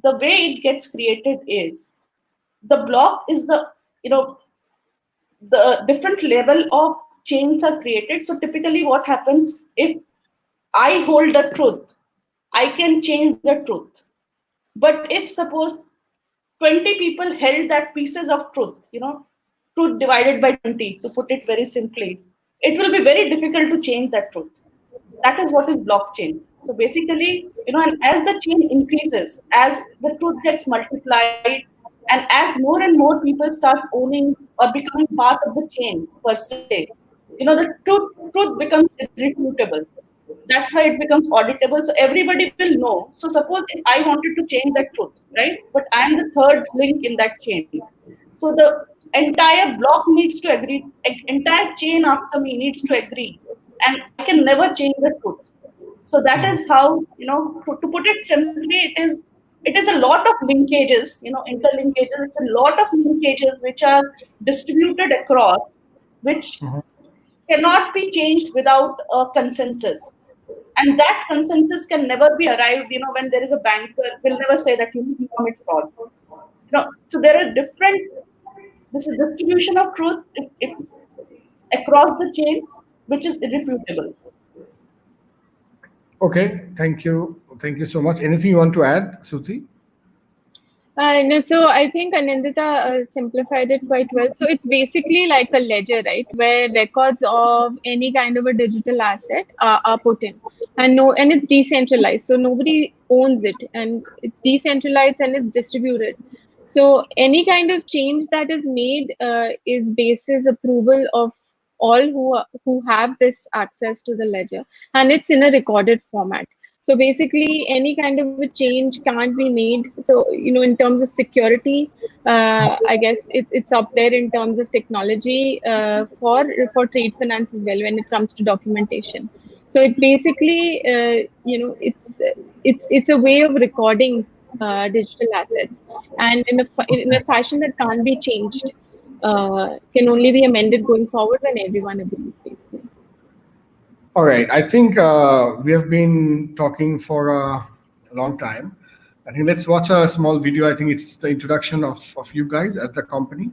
the way it gets created is the block is the different level of chains are created. So typically what happens, if I hold the truth, I can change the truth. But if suppose 20 people held that pieces of truth, truth divided by 20, to put it very simply, it will be very difficult to change that truth. That is what is blockchain. So basically, and as the chain increases, as the truth gets multiplied, and as more and more people start owning or becoming part of the chain per se, the truth becomes irrefutable. That's why it becomes auditable. So everybody will know. So suppose if I wanted to change that truth, right? But I am the third link in that chain. So the entire block needs to agree, entire chain after me needs to agree. And I can never change the truth. So that is how, to put it simply, it is a lot of linkages, interlinkages, it's a lot of linkages which are distributed across, which cannot be changed without a consensus. And that consensus can never be arrived, when there is a banker, will never say that you commit fraud. So there are different, this is distribution of truth if across the chain, which is irrefutable. Okay, thank you. Thank you so much. Anything you want to add, Suti? No, so I think Anindita simplified it quite well. So it's basically like a ledger, right, where records of any kind of a digital asset are put in, and it's decentralized, so nobody owns it, and it's decentralized and it's distributed. So any kind of change that is made is basis approval of all who have this access to the ledger, and it's in a recorded format. So basically, any kind of a change can't be made. So, in terms of security, I guess it's up there in terms of technology for trade finance as well when it comes to documentation. So it basically, it's a way of recording digital assets, and in a fashion that can't be changed, can only be amended going forward when everyone agrees, basically. All right. I think we have been talking for a long time. I think let's watch a small video. I think it's the introduction of you guys at the company.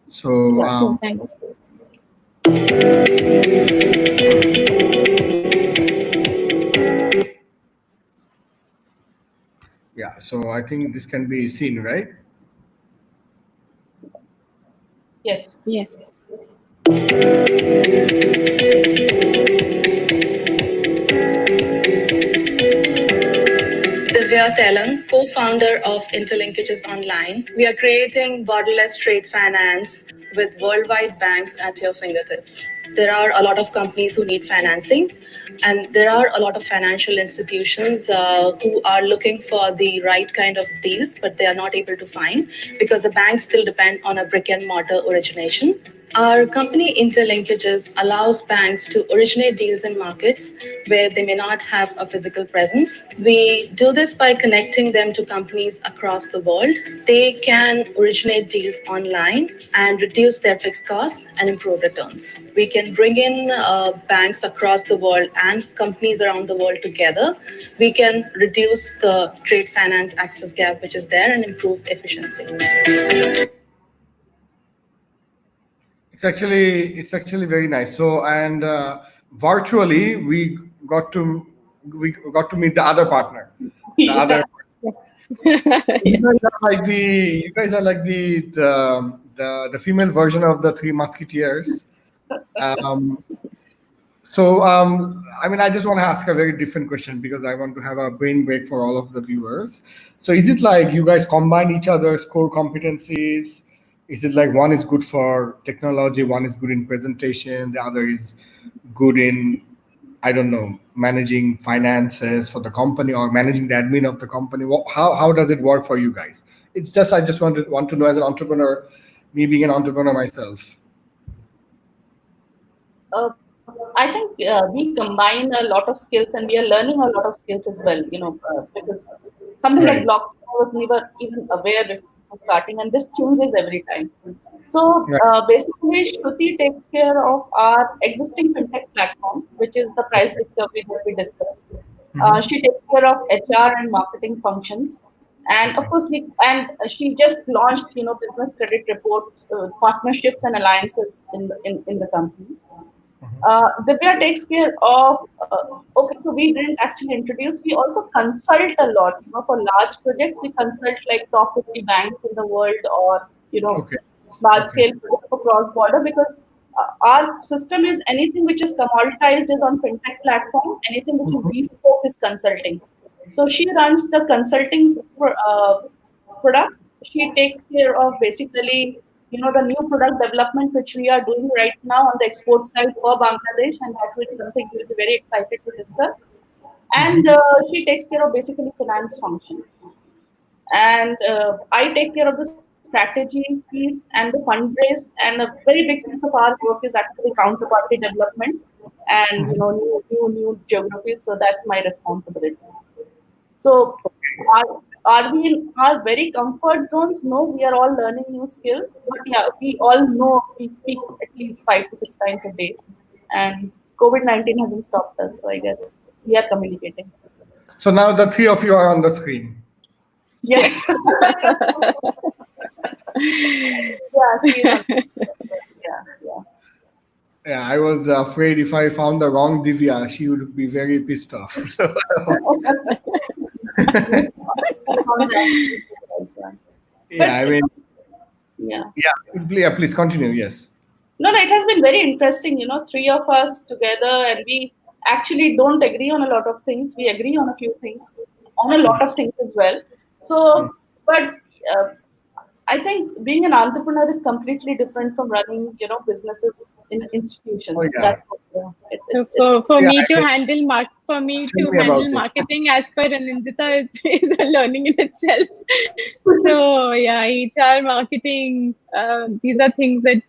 So, So thanks. yeah, so I think this can be seen, right? Yes. Yes. Divya Telang, co-founder of Interlinkages Online. We are creating borderless trade finance with worldwide banks at your fingertips. There are a lot of companies who need financing, and there are a lot of financial institutions who are looking for the right kind of deals, but they are not able to find because the banks still depend on a brick and mortar origination. Our company Interlinkages allows banks to originate deals in markets where they may not have a physical presence. We do this by connecting them to companies across the world. They can originate deals online and reduce their fixed costs and improve returns. We can bring in banks across the world and companies around the world together. We can reduce the trade finance access gap which is there and improve efficiency. It's actually very nice. So, and virtually we got to meet the other partner. The other. You guys are like the female version of the Three Musketeers. So, I mean, I just want to ask a very different question because I want to have a brain break for all of the viewers. So, is it like you guys combine each other's core competencies? Is it like one is good for technology, one is good in presentation, the other is good in, I don't know, managing finances for the company or managing the admin of the company? How does it work for you guys? It's just I just want to know as an entrepreneur, me being an entrepreneur myself. I think we combine a lot of skills and we are learning a lot of skills as well, because something like blockchain I was never even aware before starting, and this changes every time. So basically, Shruti takes care of our existing fintech platform, which is the price discovery that we discussed. She takes care of HR and marketing functions. And of course, she just launched, business credit reports, partnerships and alliances in the company. Divya takes care of, okay, so we didn't actually introduce, we also consult a lot, for large projects, we consult like top 50 banks in the world or, large scale projects for cross border because our system is anything which is commoditized is on fintech platform, anything which is bespoke is consulting. So she runs the consulting product. She takes care of basically the new product development which we are doing right now on the export side for Bangladesh, and that is something we'll be very excited to discuss. And she takes care of basically finance function. And I take care of the strategy piece and the fundraise, and a very big piece of our work is actually counterparty development and new geographies. So that's my responsibility. So are we in our very comfort zones? No, we are all learning new skills. But yeah, we all know we speak at least 5 to 6 times a day, and COVID-19 hasn't stopped us. So I guess we are communicating. So now the three of you are on the screen. Yes. Yeah, I was afraid if I found the wrong Divya, she would be very pissed off. So, yeah, I mean, please continue. Yes. No, it has been very interesting. Three of us together, and we actually don't agree on a lot of things. We agree on a few things, on a lot of things as well. So, but I think being an entrepreneur is completely different from running, businesses in institutions. Oh, yeah. For me to handle marketing as per Anindita is a learning in itself. So yeah, HR, marketing, these are things that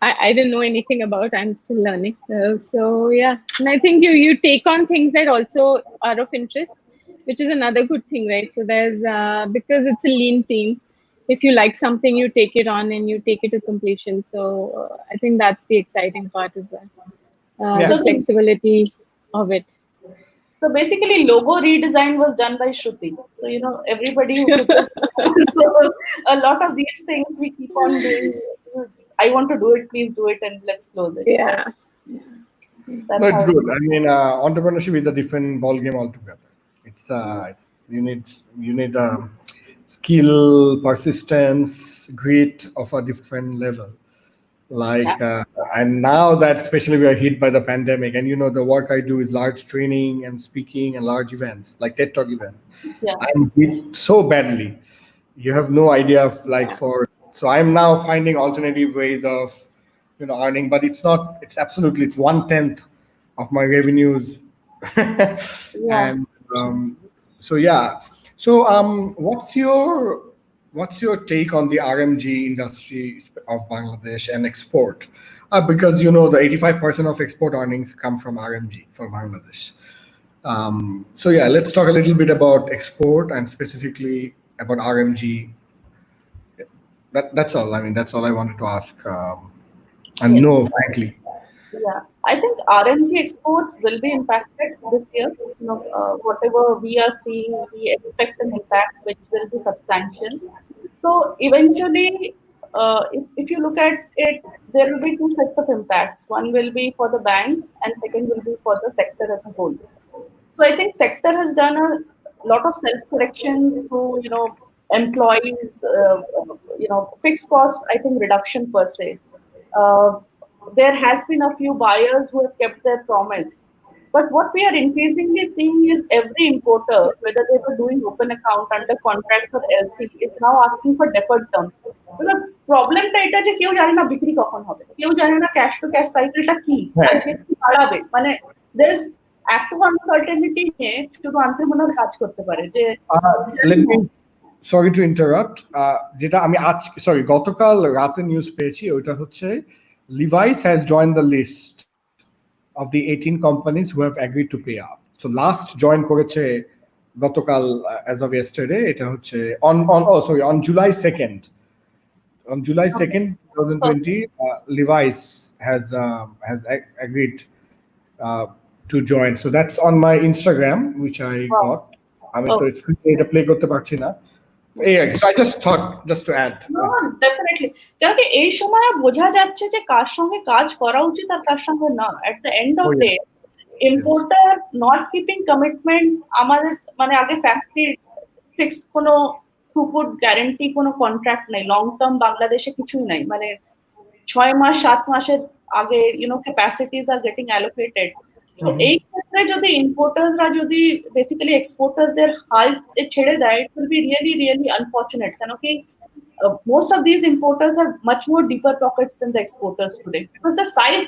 I didn't know anything about. I'm still learning. So yeah, and I think you take on things that also are of interest, which is another good thing, right? So there's because it's a lean team. If you like something, you take it on and you take it to completion. So I think that's the exciting part as well. The flexibility of it. So basically, logo redesign was done by Shruti. So everybody who so a lot of these things we keep on doing. I want to do it, please do it, and let's close it. Yeah. No, it's good. I mean, entrepreneurship is a different ball game altogether. It's you need skill, persistence, grit of a different level. And now that especially we are hit by the pandemic, and the work I do is large training and speaking and large events like TED Talk event. I'm hit so badly. You have no idea of so I'm now finding alternative ways of earning, but it's 1/10 of my revenues. And so what's your take on the RMG industry of Bangladesh and export? Because the 85% of export earnings come from RMG for Bangladesh. So yeah, let's talk a little bit about export and specifically about RMG. That's all. I mean, that's all I wanted to ask. And no, frankly. Yeah, I think RMG exports will be impacted this year. Whatever we are seeing, we expect an impact which will be substantial. So eventually, if you look at it, there will be two sets of impacts. One will be for the banks, and second will be for the sector as a whole. So I think sector has done a lot of self-correction through employees, fixed cost, I think, reduction per se. There has been a few buyers who have kept their promise. But what we are increasingly seeing is every importer, whether they were doing open account, under contract or LC, is now asking for deferred terms. Because problem টা এটা যে কেউ জানে না বিক্রি কখন হবে, কেউ জানে না ক্যাশ টু ক্যাশ সাইকেলটা কি, আজকে কি দাঁড়াবে, মানে there is এত আনসার্টেনিটি নিয়ে শুধু এন্টারপ্রেনার কাজ করতে পারে যে সরি টু ইন্টারাপ্ট, যেটা আমি গতকাল রাতে নিউজ পেয়েছি, ওইটা হচ্ছে Levi's has joined the list of the 18 companies who have agreed to pay up. So last join করেছে গতকাল, as of yesterday, এটা হচ্ছে on July 2nd. On July 2nd, 2020, Levi's has agreed to join. So that's on my Instagram, which I got. আমি তো স্ক্রিনে এটা play করতে পারছি না। So I just thought to add. No, definitely. কারণ এই সময় বোঝা যাচ্ছে যে কার সঙ্গে কাজ করা উচিত আর কার সঙ্গে না। At the end of day, importer not keeping commitment, আমাদের মানে আগে ফ্যাক্টরি ফিক্সড কোনো থ্রুপুট গ্যারান্টি কোনো কন্ট্রাক্ট নাই, লং টার্ম বাংলাদেশে কিছুই নাই, মানে 6 মাস 7 মাসের আগে ক্যাপাসিটিজ আর গেটিং অ্যালোকেটেড। তো এই ক্ষেত্রে যদি ইম্পোর্টাররা যদি বেসিক্যালি এক্সপোর্টারদের হাল ছেড়ে দেয়, it will be really really unfortunate. কেন কি most of these importers have much more deeper pockets than the exporters today because the size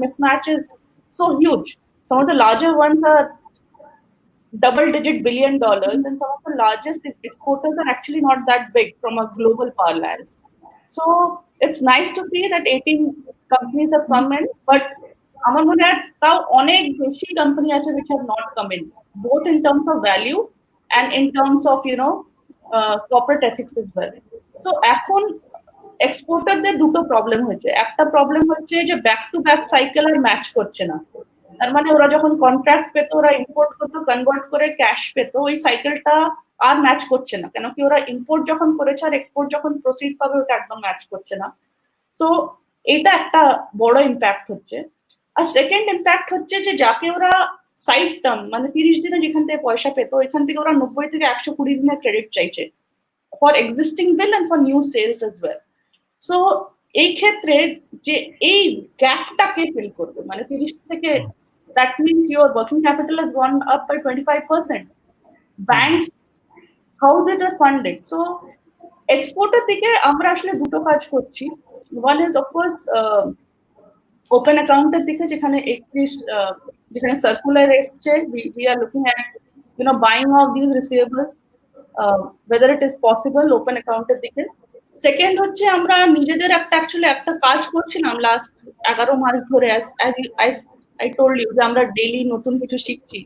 mismatch is so huge. Some of the larger ones are double-digit $billion, and some of the largest exporters are actually not that big from a global parlance. So it's nice to see that 18 companies have come in, but আমার মনে হয় তাও অনেক বেশি company আছে which have not come in, both in terms of value and in terms of corporate ethics as well. So এখন এক্সপোর্টারদের দুটো problem হয়েছে। একটা প্রবলেম হচ্ছে যে ব্যাক টু ব্যাক সাইকেল আর ম্যাচ করছে না। তার মানে ওরা যখন কন্ট্রাক্ট পেত, ওরা ইম্পোর্ট করতো, কনভার্ট করে ক্যাশ পেত, ওই সাইকেলটা আর ম্যাচ করছে না, কেন কি ওরা ইম্পোর্ট যখন করেছে আর এক্সপোর্ট যখন প্রসিড পাবে ওটা একদম ম্যাচ করছে না। সো এটা একটা বড় ইম্প্যাক্ট হচ্ছে। আর সেকেন্ড ইম্প্যাক্ট হচ্ছে যে যাকে ওরা সাইড টার্ম মানে 30 দিনে যেখান থেকে পয়সা পেত, ওইখান থেকে ওরা 90 থেকে 120 দিনের ক্রেডিট চাইছে for existing bill and for new sales as well. So এই ক্ষেত্রে যে এই গ্যাপটাকে ফিল করবে, মানে 30 থেকে, that means your working capital has gone up by 25%. Banks, how did they fund it? So exporter দিকে আমরা আসলে দুটো কাজ করছি। One is of course open account এর দিকে, যেখানে যেখানে সার্কুলার এসছে, we are looking at buying of these receivables, whether it is possible open account এর দিকে। সেকেন্ড হচ্ছে আমরা নিজেদের অ্যাকচুয়ালি একটা কাজ করছিলাম লাস্ট 11 মাস ধরে, I told you যে আমরা ডেইলি নতুন কিছু শিখছি।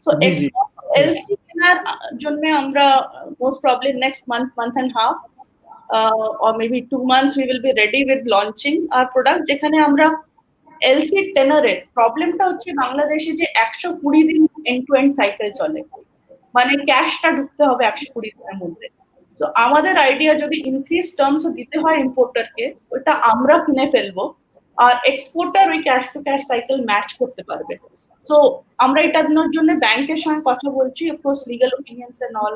সো এক্সপোর্ট এলসি কেনার জন্য আমরা most probably next month and half or maybe 2 months we will be ready with launching our product, যেখানে আমরা এলসি টেনারের প্রবলেমটা হচ্ছে বাংলাদেশে যে 120 দিন এন্ড টু এন্ড সাইকেল চলে, মানে ক্যাশটা ঢুকতে হবে 120 দিনের মধ্যে। তো আমাদের আইডিয়া যদি ইনক্রিজ টার্মস দিতে হয় ইম্পোর্টারকে, ওটা আমরা কিনে ফেলবো আর এক্সপোর্টার ওই cash to cash cycle match করতে পারবে। সো আমরা এটার জন্য ব্যাংকের সঙ্গে কথা বলছি। Of course legal opinions and all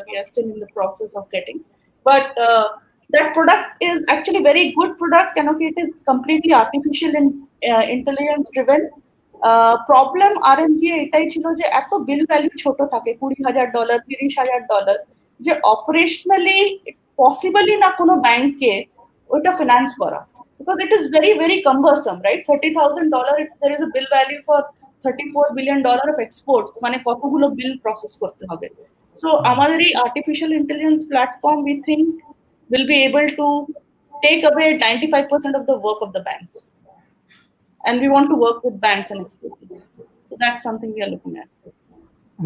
we are still in the process of getting, but that product is actually very good product, কেন কি it is completely artificial and intelligence driven. Problem RMG এটাই ছিল যে এত বিল ভ্যালু ছোট থাকে, $20,000 $30,000, যে অপারেশনালি পসিবলই না কোনো ব্যাংকে ওইটা ফিনান্স করা, because it is very very cumbersome, right? $30,000 if there is a bill value for $34 billion of exports, মানে কতগুলো বিল প্রসেস করতে হবে। সো আমাদের এই artificial intelligence platform we think will be able to take away 95% of the work of the banks, and we want to work with banks and exporters. So that's something we are looking at.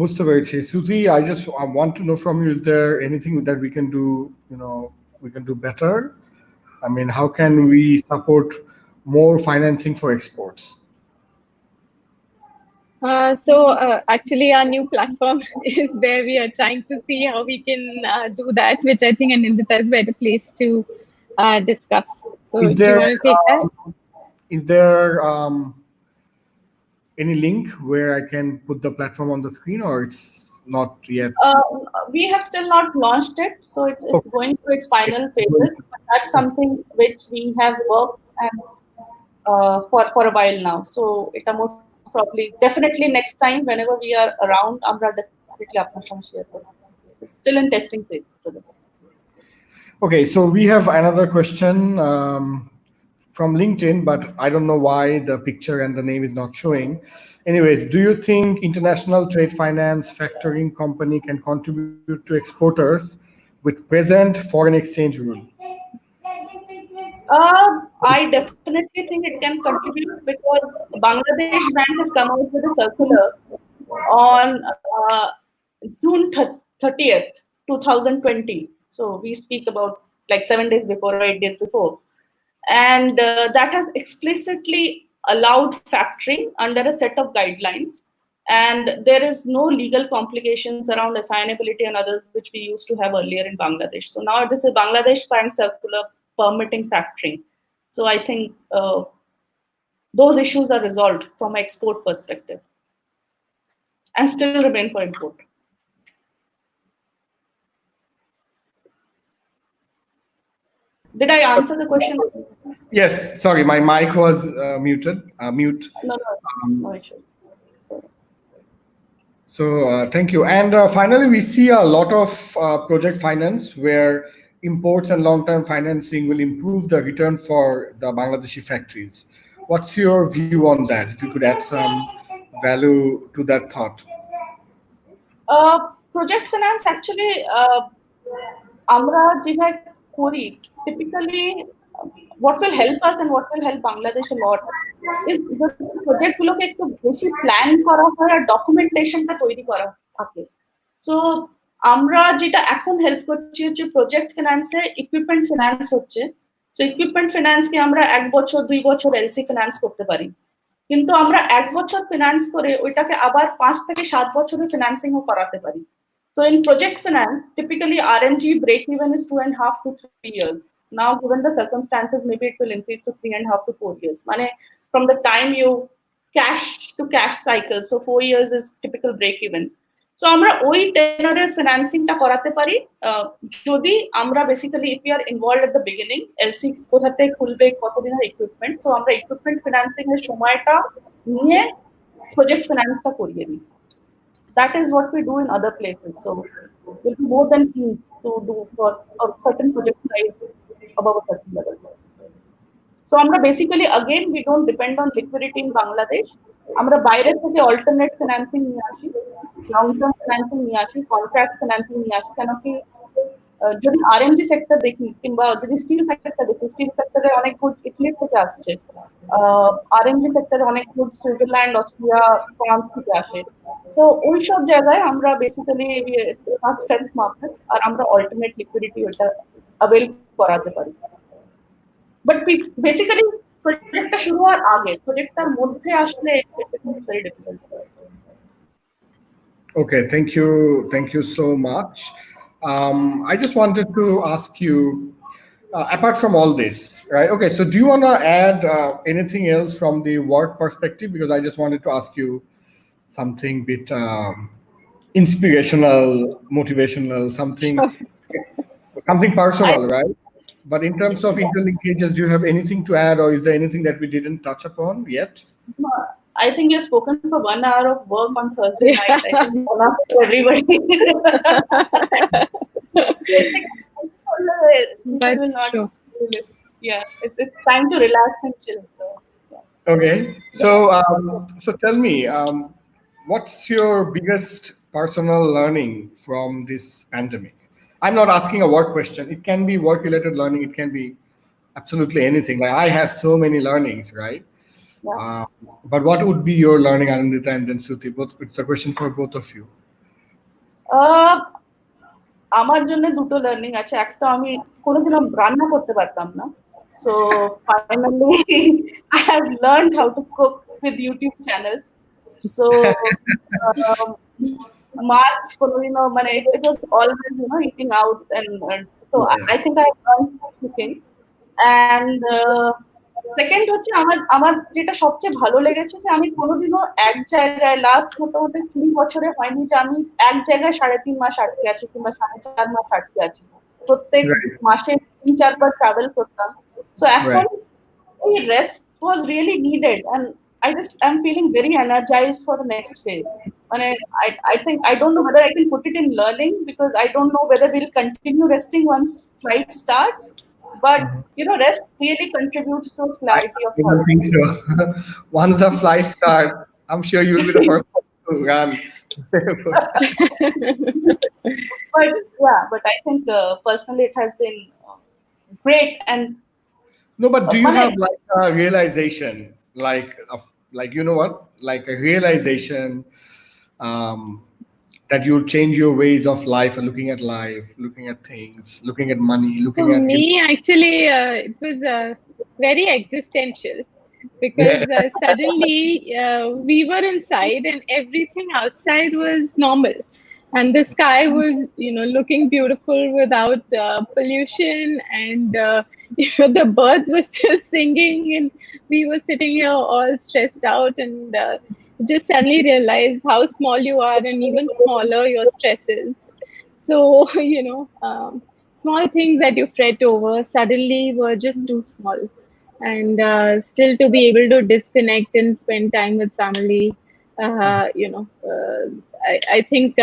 বুঝতে পেরেছি। Suzy, I just want to know from you, is there anything that we can do, we can do better? I mean, how can we support more financing for exports? Actually our new platform is where we are trying to see how we can do that, which I think Anindita is better placed to discuss. So Is do you want to take that? Is there any link where I can put the platform on the screen, or it's not yet? We have still not launched it, so it's going through its final phases, but that's something which we have worked and for a while now. So it most probably definitely next time whenever we are around, amra definitely apnar sange share korbo. It's still in testing phase today. Okay, so we have another question from LinkedIn, but I don't know why the picture and the name is not showing. Anyways, do you think international trade finance factoring company can contribute to exporters with present foreign exchange rule? I definitely think it can contribute, because Bangladesh Bank has come out with a circular on June 30th, 2020. So we speak about like 7 days before or 8 days before. And that has explicitly allowed factoring under a set of guidelines. And there is no legal complications around assignability and others, which we used to have earlier in Bangladesh. So now this is Bangladesh Bank circular permitting factoring. So I think those issues are resolved from an export perspective and still remain for import. Did I answer the question? Yes, sorry, my mic was muted. Mute. No issue. So thank you. And finally, we see a lot of project finance where imports and long-term financing will improve the return for the Bangladeshi factories. What's your view on that? If you could add some value to that thought. Project finance actually, আমরা যেটা করি typically, what will help us and what will help Bangladesh a lot is project গুলোকে একটু বেশি plan করা হয় আর ডকুমেন্টেশনটা তৈরি করা থাকে। সো আমরা যেটা এখন হেল্প করছি হচ্ছে প্রজেক্ট ফিনান্সে ইকুইপমেন্ট ফিনান্স হচ্ছে। সো ইকুইপমেন্ট ফিনান্সকে আমরা 1 বছর 2 বছর এলসি ফিনান্স করতে পারি, কিন্তু আমরা 1 বছর ফিনান্স করে ওইটাকে আবার 5 থেকে 7 বছরের ফিনান্সিংও করাতে পারি। So in project finance, typically RMG break even is 2.5 to 3 years. Now, given the circumstances, maybe it will increase to 3.5 to 4 years. Mane, from the time you cash to cash cycle, so 4 years is typical break even. So আমরা ওই টেনারের ফিনান্সিংটা করাতে পারি যদি আমরা basically if you are involved at the beginning, LC কোথা থেকে খুলবে, কতদিনের ইকুইপমেন্ট, সো আমরা ইকুইপমেন্ট ফিনান্সিং এর সময়টা নিয়ে প্রজেক্ট ফিনান্সটা করিয়ে দিই। That is what we do in other places. So we'll be more than keen to do for a certain project size above a certain level. So আমরা basically again we don't depend on liquidity in Bangladesh. আমরা বাইরে থেকে alternate financing নিয়ে আসি, long term financing নিয়ে আসি, contract financing নিয়ে আসি। কেন কি যদি আরএমজি সেক্টর দেখি কিংবা যদি স্টিল সেক্টরটা দেখি, স্টিল সেক্টরে অনেক গুড ইটালি থেকে আসছে, আরএমজি সেক্টরে অনেক গুড সুইজারল্যান্ড, অস্ট্রিয়া, ফ্রান্স থেকে আসে। সো ওই সব জায়গায় আমরা বেসিক্যালি স্ট্রেংথ মার্কেট আর আমরা অল্টারনেট লিকুইডিটি ওটা অ্যাভেল করাতে পারি। বাট বেসিক্যালি প্রজেক্টটা শুরু হওয়ার আগে, প্রজেক্টটার মধ্যে আসলে it's very difficult. Okay, thank you so much. I just wanted to ask you, apart from all this, right? Okay, so do you want to add anything else from the work perspective? Because I just wanted to ask you something bit inspirational, motivational, something personal, right? But in terms of interlinkages, do you have anything to add, or is there anything that we didn't touch upon yet? I think you've spoken for 1 hour of work on Thursday night. I think enough for everybody. That's true. Yeah, it's time to relax and chill. So yeah. Okay, so tell me, what's your biggest personal learning from this pandemic? I'm not asking a work question. It can be work-related learning. It can be absolutely anything. Like I have so many learnings, right? Yeah. But what would be your learning, Anandita and then Suti? It's a question for both of you. আমার জন্য দুটো learning আছে। একটা, আমি কোনোদিনও রান্না করতে পারতাম না, so finally I have learned how to cook with YouTube channels. So মাছ কোনোদিনও মানে it was always eating out and so I think I have learned cooking. And second হচ্ছে আমার যেটা সবচেয়ে ভালো লেগেছে যে আমি কোনোদিনও এক জায়গায় লাস্ট মোটামুটি 3 বছরে হয়নি যে আমি এক জায়গায় 3.5 মাস আটকে আছি কিংবা 4.5 মাস আটকে আছি। প্রত্যেক মাসে 3-4 বার ট্রাভেল করতাম। সো এখন এই rest was really needed and I just am feeling very energized for the next phase. And I think I don't know whether I can put it in learning because I don't know whether we'll continue resting once flight starts. But rest really contributes to clarity of thought. I think so. Once the flight starts, I'm sure you'll be the first to run. But I think personally it has been great. And no, but do you have like a realization, like you know what, like a realization that you'll change your ways of life and looking at life, looking at things, looking at money, looking at me actually it was very existential because suddenly we were inside and everything outside was normal and the sky was looking beautiful without pollution and the birds were still singing and we were sitting here all stressed out and just suddenly realized how small you are and even smaller your stress is. So small things that you fret over suddenly were just too small, and still to be able to disconnect and spend time with family I think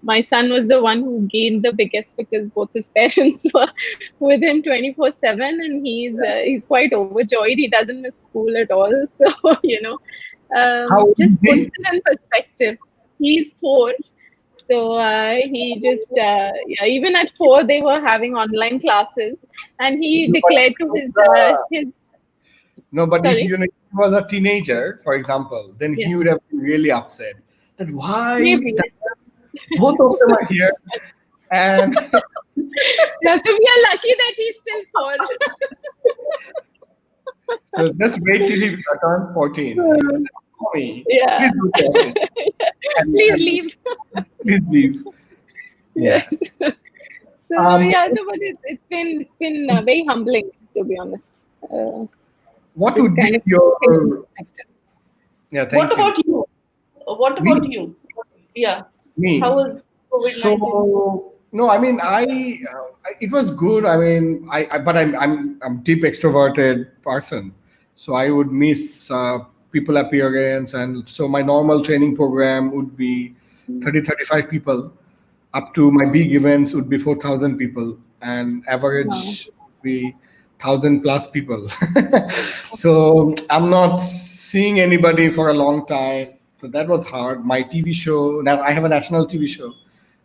my son was the one who gained the biggest because both his parents were with him 24/7, and he's quite overjoyed. He doesn't miss school at all. So How old is just puts he? it in perspective. He's 4. So he just even at 4 they were having online classes, and he declared to his No, but if sorry, he was a teenager, for example, then yeah, he would have been really upset that why maybe. both of them are here, and Yeah, so we are lucky that he's still 4. so just wait till he turns 14. He will say, "Mommy, Yeah. please go to office Please and leave. please leave." Yeah. Yes. So Um, yeah, no, but it's been very humbling, to be honest. what Just would be kind of your things in perspective. yeah? What Thank you. about you? What Me, about you? Yeah. How me. was COVID-19? So no, I mean it was good. I mean but I'm deep extroverted person, so I would miss people appearance, and so my normal training program would be 35 people. Up to my big events would be 4,000 people, and Wow. average would be 1,000 plus people. So I'm not seeing anybody for a long time. So that was hard. My TV show, now I have a national TV show.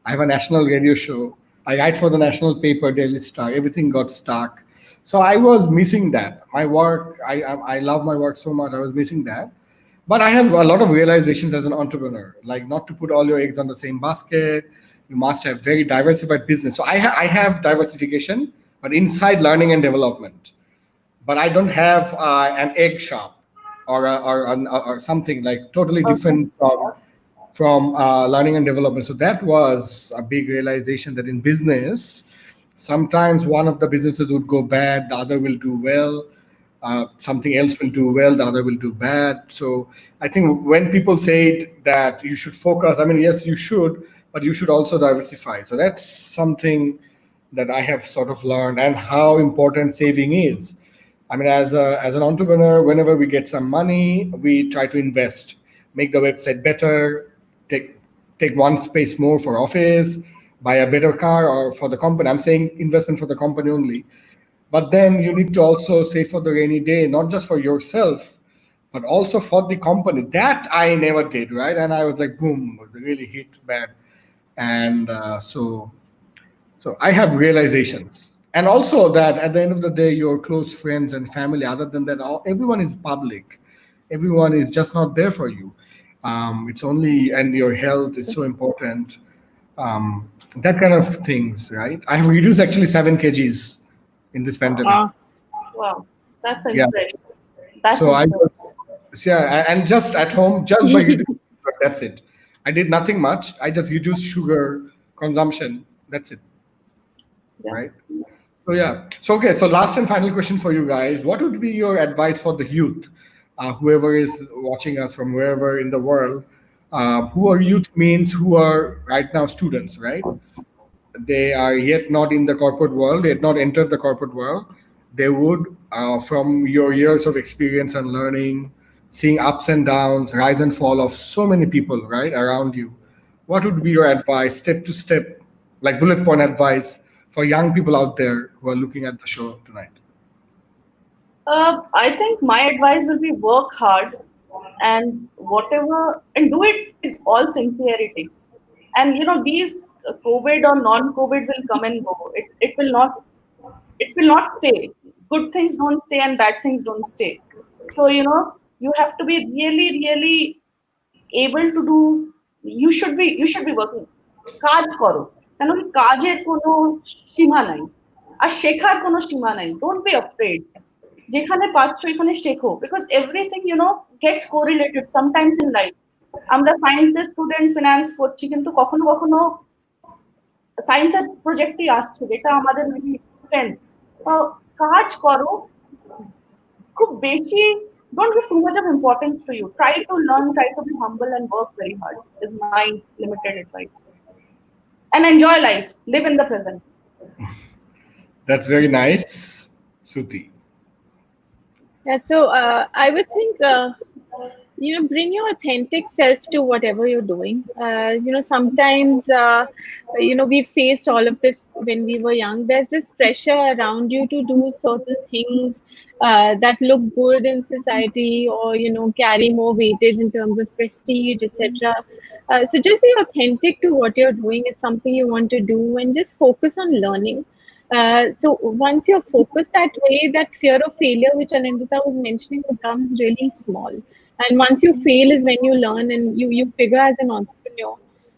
I have a national radio show. I write for the national paper, Daily Star. Everything got stuck. So I was missing that. My work, I love my work so much. I was missing that. But I have a lot of realizations as an entrepreneur, like not to put all your eggs on the same basket. You must have very diversified business. So I have diversification, but inside learning and development. But I don't have an egg shop or something like totally Okay. different from learning and development. So that was a big realization that in business, sometimes one of the businesses would go bad, the other will do well. Something else will do well, the other will do bad. So I think when people say that you should focus, I mean, yes, you should, but you should also diversify. So that's something that I have sort of learned, and how important saving is. I mean, as an entrepreneur, whenever we get some money, we try to invest, make the website better, take take one space more for office, buy a better car, or for the company. I'm saying investment for the company only. But then you need to also save for the rainy day, not just for yourself, but also for the company. That I never did, right? And I was like, boom, it really hit bad. And so I have realizations. And also that at the end of the day, your close friends and family, other than that, everyone is public. Everyone is just not there for you. It's only, and your health is so important. That kind of things, right? I have reduced actually 7 kgs in this pandemic. Wow. Wow. That's Yeah. inspiration. That's So I inspiration. was, yeah, and just at home, just by reducing sugar, that's it. I did nothing much. I just reduced sugar consumption. That's it, Yeah. right? So yeah. So okay. So last and final question for you guys: what would be your advice for the youth, whoever is watching us from wherever in the world? Who are youth means who are right now students, right? They are yet not in the corporate world, they had not entered the corporate world. They would, from your years of experience and learning, seeing ups and downs, rise and fall of so many people, right, around you, what would be your advice, step to step, like bullet point advice for young people out there who are looking at the show tonight? I think my advice will be work hard and whatever, and do it in all sincerity. And these COVID or non-COVID will come and go. It will not stay. Good things don't stay and bad things don't stay. So you have to be really, really able to do. You should be working. কাজ করো, কেন কি কাজের কোনো সীমা নাই, আর শেখার কোনো সীমা নাই। ডোন্ট বি অফ্রেড, যেখানে পাচ্ছ এখানে শেখো, because everything gets correlated sometimes in life. আমরা সায়েন্সের স্টুডেন্ট ফিনান্স করছি, কিন্তু কখনো কখনো সায়েন্সের প্রজেক্টই আসছে যেটা আমাদের মেবি স্ট্রেংথ। কাজ করো খুব বেশি, don't give too much of importance to you. Try to learn, try to be humble and work very hard is my limited advice. And enjoy life, live in the present. That's very nice, Suti. Yeah, so I would think bring your authentic self to whatever you're doing. Sometimes, we faced all of this when we were young. There's this pressure around you to do certain things that look good in society, or, carry more weightage in terms of prestige, etc. So just be authentic to what you're doing is something you want to do, and just focus on learning. So once you're focused that way, that fear of failure, which Anindita was mentioning, becomes really small. And once you fail is when you learn, and you figure as an entrepreneur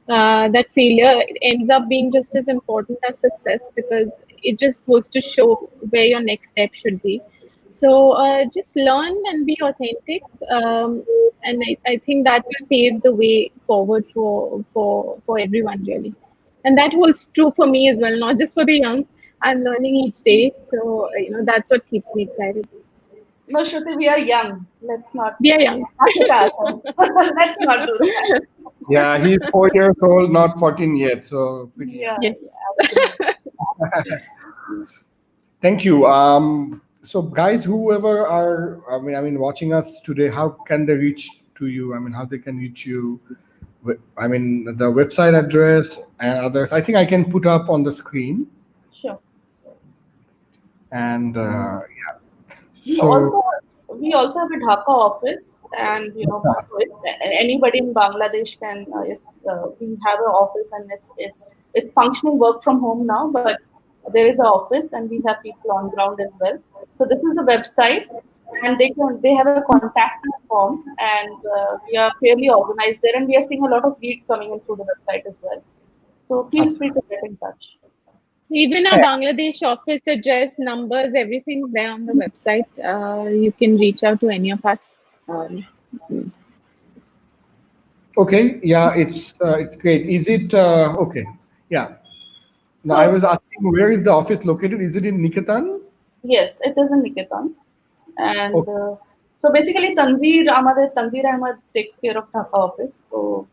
that failure ends up being just as important as success, because it just goes to show where your next step should be. So just learn and be authentic, and I think that will pave the way forward for everyone, really. And that holds true for me as well, not just for the young. I'm learning each day, so that's what keeps me excited. No, Shruti, we are young. Let's not. We are young. Let's not do that. Yeah, he's 4 years old, not 14 yet. So pretty young. Yes. Thank you. So guys, whoever are, watching us today, how can they reach to you? I mean, how they can reach you? I mean, the website address and others. I think I can put up on the screen. Sure. And yeah. We also have a Dhaka office, and so anybody in Bangladesh can. Yes, we have an office, and it's functioning work from home now, but there is an office, and we have people on ground as well. So this is the website, and they have a contact us form, and we are fairly organized there, and we are seeing a lot of leads coming in through the website as well. So feel free to get in touch. Even our Bangladesh office address, numbers, everything's there on the website. You can reach out to any of us. Okay, yeah, it's great. Is it okay? Yeah. Now I was asking, where is the office located? Is it in Niketan? Yes, it is in Niketan, and so basically Tanzir Ahmad takes care of Dhaka office, so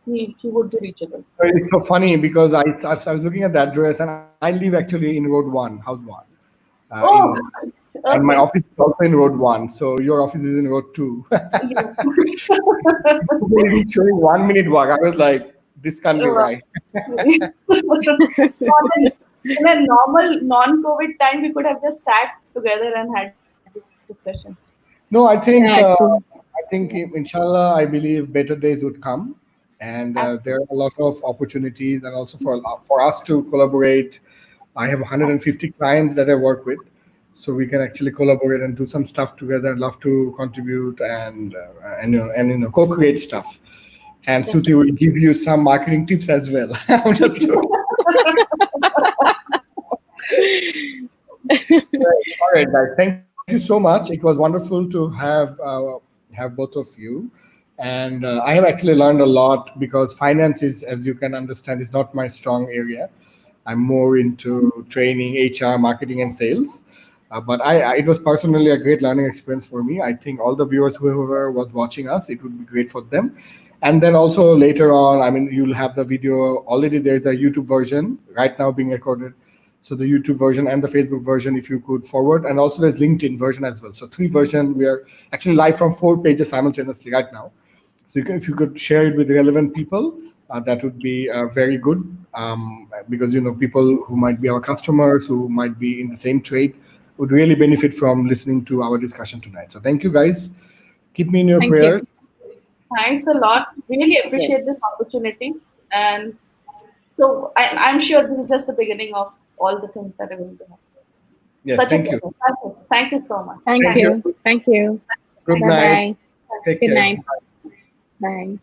he would be reachable. It's so funny because I was looking at the address, and I live actually in Road 1, House 1. And my office is also in Road 1, so your office is in Road 2. Showing 1 minute walk. I was like, this can't be right. In a normal non-COVID time, we could have just sat together and had this discussion. No, I think inshallah, I believe better days would come, and there are a lot of opportunities, and also for us to collaborate. I have 150 clients that I work with, so we can actually collaborate and do some stuff together. I'd love to contribute and co-create stuff. And Suti will give you some marketing tips as well. I'm just joking. All right, guys. Thank you so much. It was wonderful to have both of you. And I have actually learned a lot, because finance is, as you can understand, is not my strong area. I'm more into training, HR, marketing, and sales. But it was personally a great learning experience for me. I think all the viewers, whoever was watching us, it would be great for them. And then also later on, you'll have the video. Already there's a YouTube version right now being recorded. So the YouTube version and the Facebook version, if you could forward. And also there's LinkedIn version as well. So 3 versions. We are actually live from 4 pages simultaneously right now. So if you could share it with relevant people, that would be very good. Because people who might be our customers, who might be in the same trade, would really benefit from listening to our discussion tonight. So thank you, guys. Keep me in your prayers. Thanks a lot. Really appreciate this opportunity. And so I'm sure this is just the beginning of all the things that are going to happen. Yes, thank you. Thank you so much. Thank you. Good night. Bye. Take Good care. night. Bye.